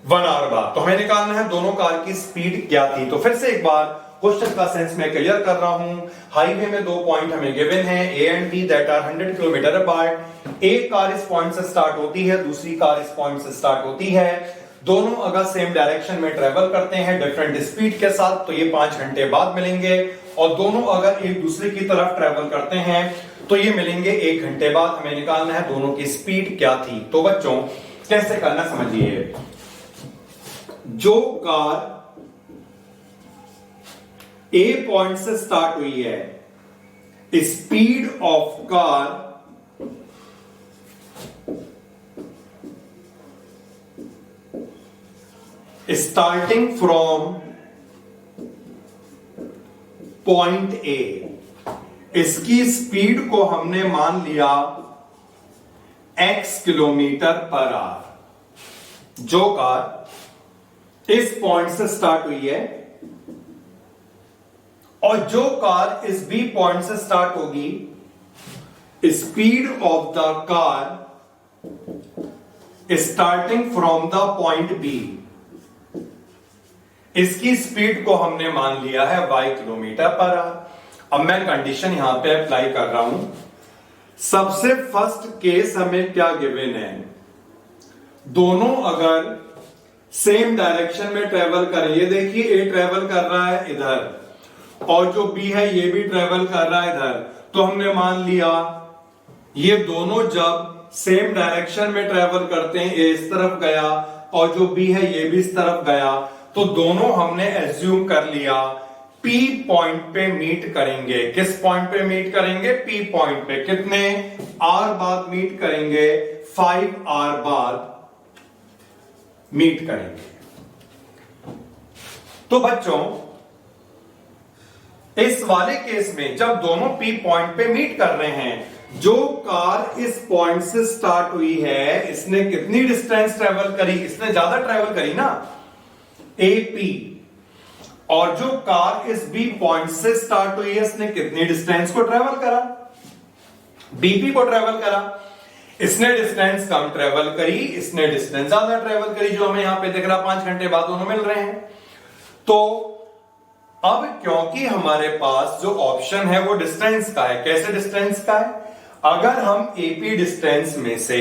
1 आवर बाद। तो हमें निकालना है दोनों कार की स्पीड क्या थी। तो फिर से एक बार क्वेश्चन का सेंस मैं क्लियर कर रहा हूं। हाईवे में 2 पॉइंट हमें गिवन है A and B that are 100 kilometre apart. एक कार इस पॉइंट से स्टार्ट होती है, दूसरी कार इस पॉइंट से स्टार्ट होती है। दोनों अगर सेम डायरेक्शन में ट्रेवल करते हैं डिफरेंट स्पीड के साथ तो ये 5 घंटे बाद मिलेंगे, और दोनों अगर एक दूसरे की तरफ ट्रेवल करते हैं तो ये मिलेंगे 1 घंटे बाद। हमें निकालना है दोनों की स्पीड क्या थी। तो बच्चों कैसे करना समझिए। जो कार ए पॉइंट से स्टार्ट हुई है, speed of car starting from point A, इसकी स्पीड को हमने मान लिया x किलोमीटर पर आवर। जो कार इस पॉइंट से स्टार्ट हुई है और जो कार इस बी पॉइंट से स्टार्ट होगी, speed of the car starting from the point B, इसकी स्पीड को हमने मान लिया है y किलोमीटर पर आवर। अब मैं कंडीशन यहां पे अप्लाई कर रहा हूं। सबसे फर्स्ट केस हमें क्या गिवन है, दोनों अगर सेम डायरेक्शन में ट्रेवल करें। ये देखिए ए ट्रेवल कर रहा है इधर और जो बी है ये भी ट्रेवल कर रहा है इधर। तो हमने मान लिया ये दोनों जब सेम डायरेक्शन में ट्रेवल करते हैं, ए इस तरफ गया और जो बी है ये भी इस तरफ गया, तो दोनों हमने एज्यूम कर लिया P पॉइंट पे मीट करेंगे। किस पॉइंट पे मीट करेंगे? P पॉइंट पे। कितने आर बाद मीट करेंगे? 5 आवर बाद मीट करेंगे। तो बच्चों इस वाले केस में जब दोनों P पॉइंट पे मीट कर रहे हैं, जो कार इस पॉइंट से स्टार्ट हुई है इसने कितनी डिस्टेंस ट्रेवल करी? इसने ज्यादा ट्रेवल करी ना, AP। और जो कार इस बी पॉइंट से स्टार्ट हुई है इसने कितनी डिस्टेंस को ट्रेवल करा? BP को ट्रेवल करा। इसने डिस्टेंस कम ट्रेवल करी, इसने डिस्टेंस ज्यादा ट्रेवल करी, जो हमें यहां पे दिख रहा 5 घंटे बाद दोनों मिल रहे हैं। तो अब क्योंकि हमारे पास जो ऑप्शन है वो डिस्टेंस का है। कैसे डिस्टेंस का है? अगर हम AP डिस्टेंस में से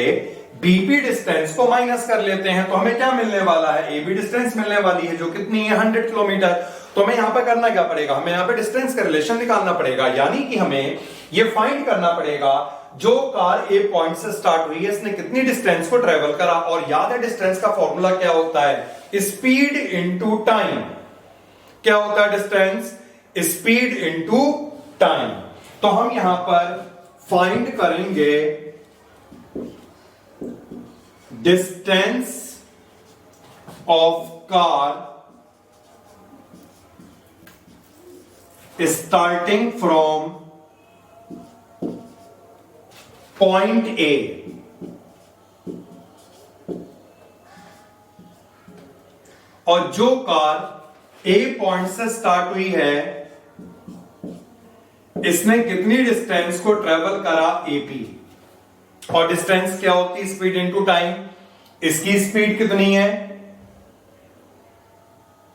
BP डिस्टेंस को माइनस कर लेते हैं तो हमें क्या मिलने वाला है? AB डिस्टेंस मिलने वाली है जो कितनी है? 100 किलोमीटर। तो हमें यहां पर करना क्या पड़ेगा? हमें यहां पे डिस्टेंस का रिलेशन निकालना पड़ेगा, यानी कि हमें ये फाइंड करना पड़ेगा जो कार ए पॉइंट से स्टार्ट हुई है इसने कितनी डिस्टेंस को ट्रेवल करा। और याद है डिस्टेंस का फॉर्मूला क्या होता है? Speed into time. क्या होता है डिस्टेंस? Speed into time. तो हम यहां पर फाइंड करेंगे distance of car starting from point ए, और जो कार ए पॉइंट से स्टार्ट हुई है इसने कितनी डिस्टेंस को ट्रेवल करा? AP। और डिस्टेंस क्या होती है? Speed into time. इसकी स्पीड कितनी है?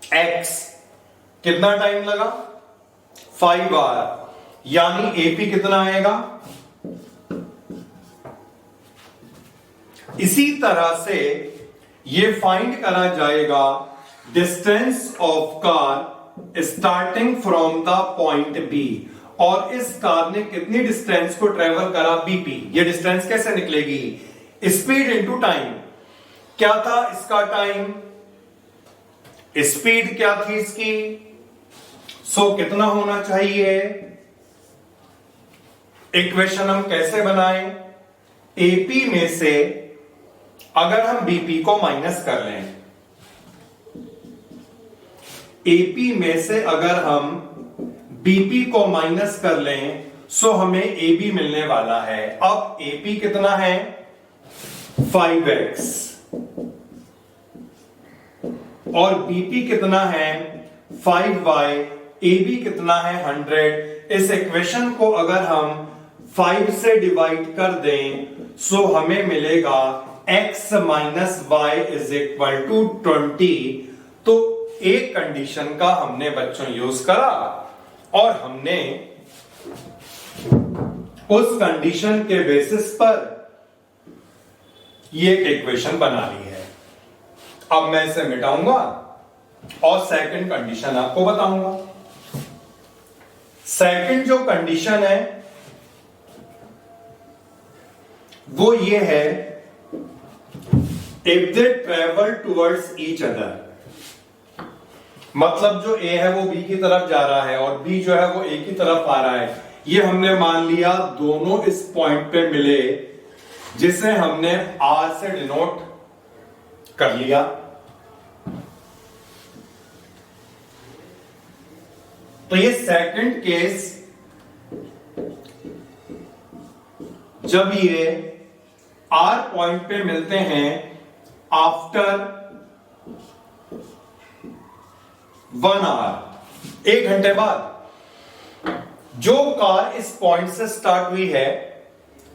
x। कितना टाइम लगा? 5 आवर। यानी AP कितना आएगा? इसी तरह से ये फाइंड करा जाएगा distance of car starting from the point B, और इस कार ने कितनी डिस्टेंस को ट्रेवल करा? BP। ये डिस्टेंस कैसे निकलेगी? Speed into time. क्या था इसका टाइम? स्पीड क्या थी इसकी? कितना होना चाहिए? इक्वेशन हम कैसे बनाएं? AP में से अगर हम BP को माइनस कर लें, AP में से अगर हम BP को माइनस कर लें सो हमें AB मिलने वाला है। अब AP कितना है? 5x। और BP कितना है? 5y। AB कितना है? 100। इस इक्वेशन को अगर हम 5 से डिवाइड कर दें सो हमें मिलेगा x minus Y is equal to 20। तो एक कंडीशन का हमने बच्चों यूज करा और हमने उस कंडीशन के बेसिस पर ये एक इक्वेशन बना ली है। अब मैं इसे मिटाऊंगा और सेकंड कंडीशन आपको बताऊंगा। सेकंड जो कंडीशन है वो ये है, if they travel towards each other, मतलब जो ए है वो बी की तरफ जा रहा है और बी जो है वो ए की तरफ आ रहा है। ये हमने मान लिया दोनों इस पॉइंट पे मिले, जिसे हमने आर से डिनोट कर लिया। तो ये सेकंड केस, जब ये आर पॉइंट पे मिलते हैं आफ्टर 1 आवर, 1 घंटे बाद, जो कार इस पॉइंट से स्टार्ट हुई है,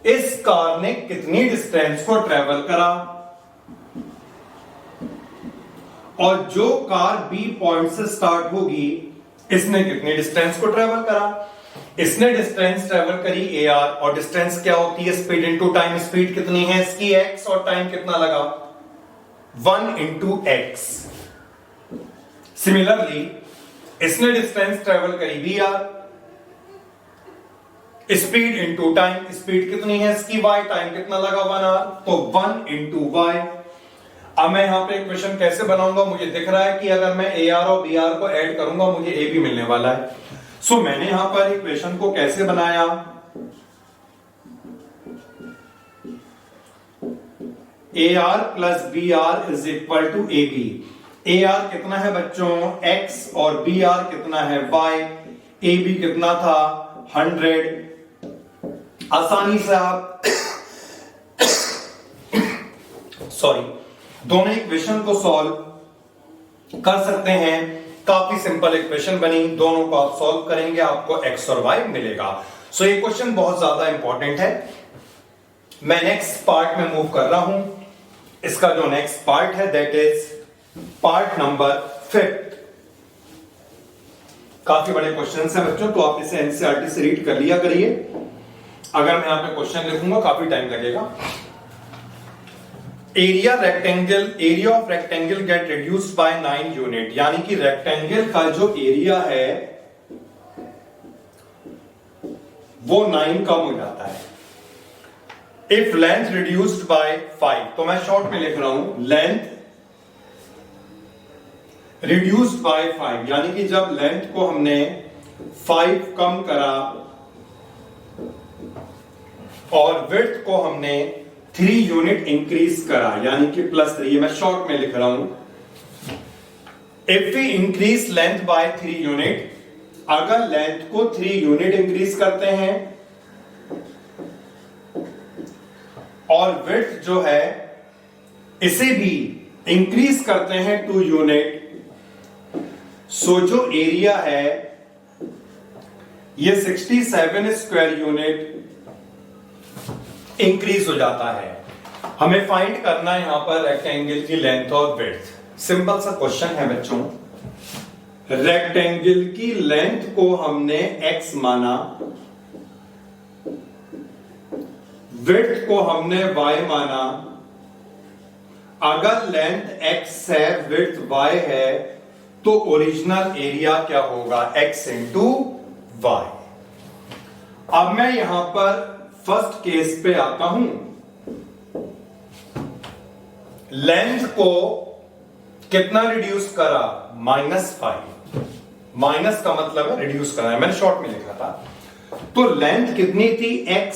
इस कार ने कितनी डिस्टेंस को ट्रेवल करा, और जो कार बी पॉइंट से स्टार्ट होगी इसने कितनी डिस्टेंस को ट्रेवल करा। इसने डिस्टेंस ट्रेवल करी ए आर, और डिस्टेंस क्या होती है, स्पीड इनटू टाइम। स्पीड कितनी है इसकी x, और टाइम कितना लगा 1 इंटू एक्स। सिमिलरली इसने डिस्टेंस ट्रेवल करी B R, speed into time. Speed कितनी है इसकी y, टाइम कितना लगा 1 आवर, तो 1 इंटू वाई। अब मैं यहां पे इक्वेशन कैसे बनाऊंगा, मुझे दिख रहा है कि अगर मैं ए आर और बी आर को ऐड करूंगा मुझे ए भी मिलने वाला है। सो मैंने यहां पर इक्वेशन को कैसे बनाया, A R plus B R is equal to A B. A R कितना है बच्चों x, और बी आर कितना है y, ए बी कितना था 100। आसानी से आप सॉरी दोनों इक्वेशन को सॉल्व कर सकते हैं। काफी सिंपल इक्वेशन बनी, दोनों को आप सॉल्व करेंगे आपको x और y मिलेगा। सो ये क्वेश्चन बहुत ज्यादा इंपॉर्टेंट है। मैं नेक्स्ट पार्ट में मूव कर रहा हूं। इसका जो नेक्स्ट पार्ट है दैट इज पार्ट नंबर 5। काफी बड़े क्वेश्चन है बच्चों, तो आप इसे एनसीईआरटी से रीड कर लिया करिए। अगर मैं यहां पे क्वेश्चन लिखूंगा काफी टाइम लगेगा। Area of rectangle gate reduced by 9 unit, यानी कि रेक्टेंगल का जो एरिया है वो 9 कम हो जाता है। इफ लेंथ रिड्यूस्ड बाय 5, तो मैं शॉर्ट में लिख रहा हूं लेंथ रिड्यूस्ड बाय 5, यानी कि जब लेंथ को हमने 5 कम करा और विड्थ को हमने 3 यूनिट इंक्रीज करा, यानी कि +3, मैं शॉर्ट में लिख रहा हूं। If we increase length by 3 unit, अगर लेंथ को 3 यूनिट इंक्रीज करते हैं और विड्थ जो है इसे भी इंक्रीज करते हैं 2 यूनिट, सो जो एरिया है ये 67 स्क्वायर यूनिट इंक्रीज हो जाता है। हमें फाइंड करना है यहां पर रेक्टेंगल की लेंथ और विड्थ। सिंपल सा क्वेश्चन है बच्चों। रेक्टेंगल की लेंथ को हमने x माना, विड्थ को हमने y माना। अगर लेंथ x है विड्थ y है तो ओरिजिनल एरिया क्या होगा, x इंटू वाई। अब मैं यहां पर फर्स्ट केस पे आता हूं। लेंथ को कितना रिड्यूस करा, -5। माइनस का मतलब है रिड्यूस करना है, मैंने शॉर्ट में लिखा था। तो लेंथ कितनी थी x,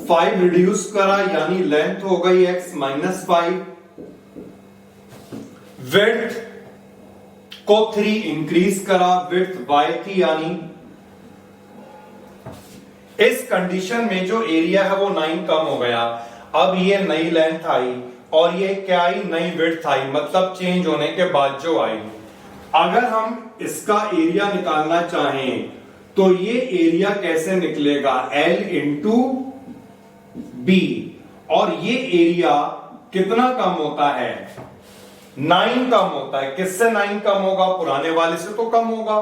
5 रिड्यूस करा यानी लेंथ हो गई x -5। विड्थ को 3 इंक्रीज करा, विड्थ y थी, यानी इस कंडीशन में जो एरिया है वो 9 कम हो गया। अब ये नई लेंथ आई और ये क्या आई, नई विड्थ आई, मतलब चेंज होने के बाद जो आई। अगर हम इसका एरिया निकालना चाहें तो ये एरिया कैसे निकलेगा, L इंटू बी, और ये एरिया कितना कम होता है? 9 कम होता है। किससे 9 कम होगा? पुराने वाले से तो कम होगा।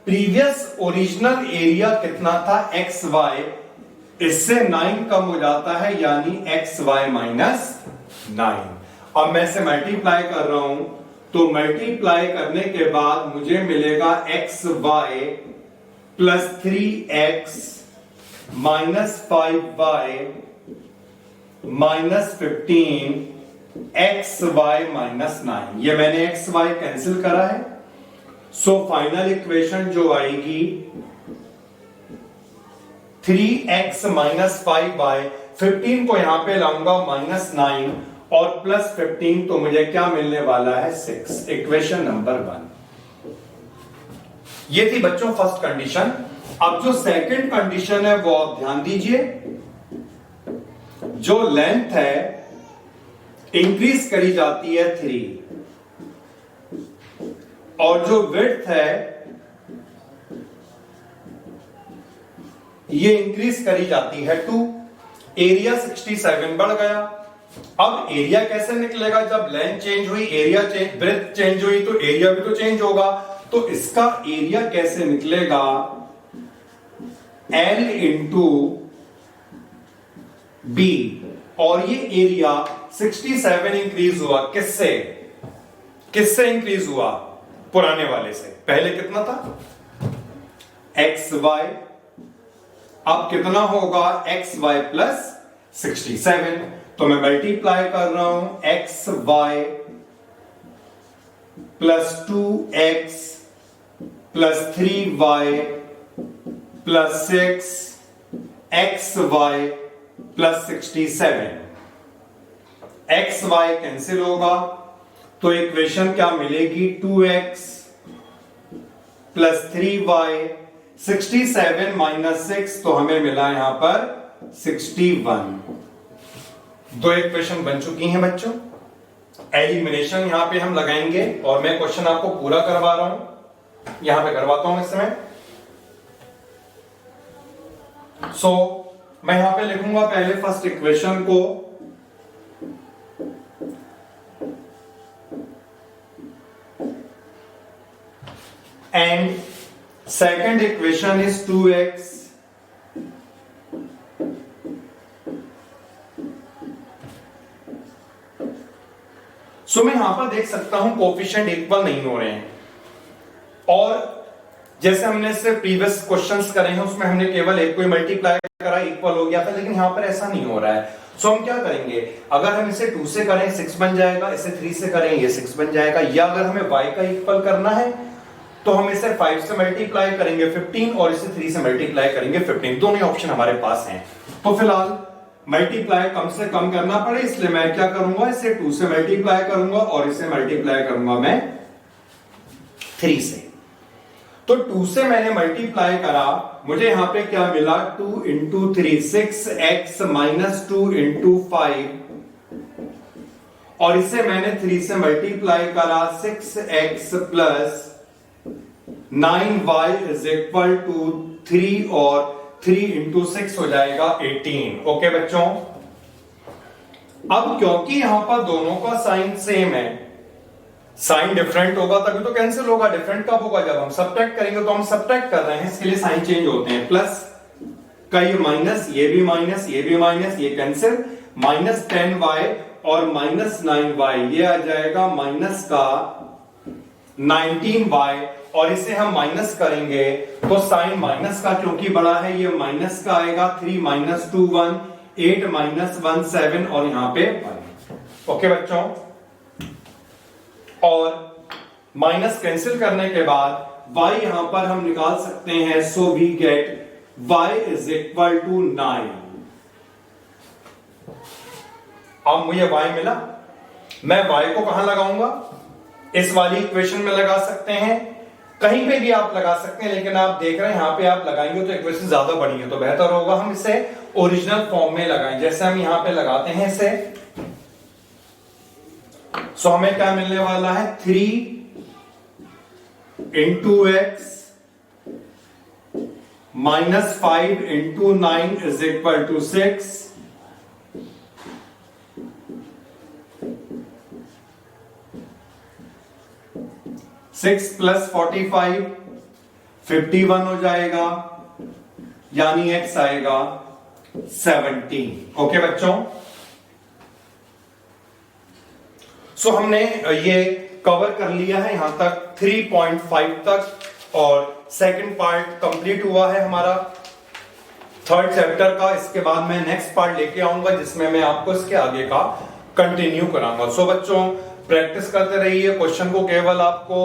प्रीवियस ओरिजिनल एरिया कितना था? एक्स वाई, इससे 9 कम हो जाता है, यानी एक्स वाई माइनस 9। अब मैं इसे मल्टीप्लाई कर रहा हूं, तो मल्टीप्लाई करने के बाद मुझे मिलेगा X Y plus 3x minus 5y minus 15 X Y minus 9। ये मैंने एक्स वाई कैंसिल करा है। सो फाइनल इक्वेशन जो आएगी 3x माइनस 5y, 15 को यहां पे लाऊंगा माइनस 9 और प्लस 15, तो मुझे क्या मिलने वाला है? 6। Equation number 1। ये थी बच्चों फर्स्ट कंडीशन। अब जो सेकंड कंडीशन है वो आप ध्यान दीजिए। जो लेंथ है इंक्रीज करी जाती है 3 और जो विड्थ है ये इंक्रीज करी जाती है 2। एरिया 67 बढ़ गया। अब एरिया कैसे निकलेगा? जब लेंथ चेंज हुई, एरिया चेंज, ब्रेथ चेंज हुई, तो एरिया भी तो चेंज होगा। तो इसका एरिया कैसे निकलेगा? L into B. और ये एरिया 67 इंक्रीज हुआ किससे? किससे इंक्रीज हुआ? पुराने वाले से। पहले कितना था? X Y. अब कितना होगा? X Y plus 67। तो मैं मल्टीप्लाई कर रहा हूं, X Y plus 2x plus 3y plus 6 X Y plus 67। X Y cancel होगा, तो इक्वेशन क्या मिलेगी? 2x प्लस 3y, 67 माइनस 6, तो हमें मिला यहां पर 61। दो इक्वेशन बन चुकी हैं बच्चों। एलिमिनेशन यहां पे हम लगाएंगे और मैं क्वेश्चन आपको पूरा करवा रहा हूं, यहां पे करवाता हूं इस समय। सो मैं यहां पे लिखूंगा पहले फर्स्ट इक्वेशन को, and second equation is 2x सो मैं यहां पर देख सकता हूं कोफिशिएंट इक्वल नहीं हो रहे हैं, और जैसे हमने इससे प्रीवियस क्वेश्चंस करे हैं उसमें हमने केवल एक को मल्टीप्लाई करा, इक्वल हो गया था, लेकिन यहां पर ऐसा नहीं हो रहा है। सो हम क्या करेंगे? अगर हम इसे 2 से करें 6 बन जाएगा, इसे 3 से करें ये 6 बन जाएगा, या अगर हमें y का इक्वल करना है तो हम इसे 5 से मल्टीप्लाई करेंगे 15 और इसे 3 से मल्टीप्लाई करेंगे 15। दोनों ऑप्शन हमारे पास हैं। तो फिलहाल मल्टीप्लाई कम से कम करना पड़े, इसलिए मैं क्या करूंगा? इसे 2 से मल्टीप्लाई करूंगा और इसे मल्टीप्लाई करूंगा मैं 3 से। तो 2 से मैंने मल्टीप्लाई करा, मुझे यहां पे क्या मिला? 2 इंटू 3 6x माइनस 2 इंटू 5, और इसे मैंने 3 से मल्टीप्लाई करा 6x plus 9y is equal to 3, और 3 इंटू 6 हो जाएगा 18। ओके बच्चों, अब क्योंकि यहां पर दोनों का साइन सेम है, साइन डिफरेंट होगा तभी तो कैंसिल होगा। डिफरेंट कब होगा? जब हम सब्ट्रैक्ट करेंगे। तो हम सब्ट्रैक्ट कर रहे हैं, इसके लिए साइन चेंज होते हैं। प्लस का ये माइनस, ये भी माइनस, ये भी माइनस, ये कैंसिल, माइनस 10y और माइनस 9y, ये आ जाएगा माइनस का 19y, और इसे हम माइनस करेंगे तो साइन माइनस का क्योंकि बड़ा है ये माइनस का आएगा। 3 माइनस 2 1, 8 माइनस 1 7, और यहां पे 1। ओके बच्चों, और माइनस कैंसिल करने के बाद y यहां पर हम निकाल सकते हैं। So we get y is equal to 9। अब मुझे y मिला, मैं y को कहां लगाऊंगा? इस वाली इक्वेशन में लगा सकते हैं, कहीं पे भी आप लगा सकते हैं, लेकिन आप देख रहे हैं यहां पे आप लगाएंगे तो इक्वेशन ज्यादा बड़ी है, तो बेहतर होगा हम इसे ओरिजिनल फॉर्म में लगाएं। जैसे हम यहां पे लगाते हैं इसे, सो हमें क्या मिलने वाला है? 3 into x minus 5 into 9 is equal to 6, 6 plus 45 51 हो जाएगा, यानी x आएगा 17। ओके बच्चों, सो हमने ये कवर कर लिया है यहां तक 3.5 तक, और सेकंड पार्ट कंप्लीट हुआ है हमारा थर्ड चैप्टर का। इसके बाद मैं नेक्स्ट पार्ट लेके आऊंगा जिसमें मैं आपको इसके आगे का कंटिन्यू कराऊंगा। सो बच्चों, प्रैक्टिस करते रहिए। क्वेश्चन को केवल आपको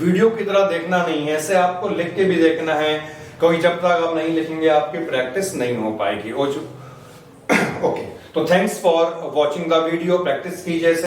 वीडियो की तरह देखना नहीं है, ऐसे आपको लिख के भी देखना है, क्योंकि जब तक आप नहीं लिखेंगे आपकी प्रैक्टिस नहीं हो पाएगी। ओके, तो thanks for watching the video. Practice कीजिए।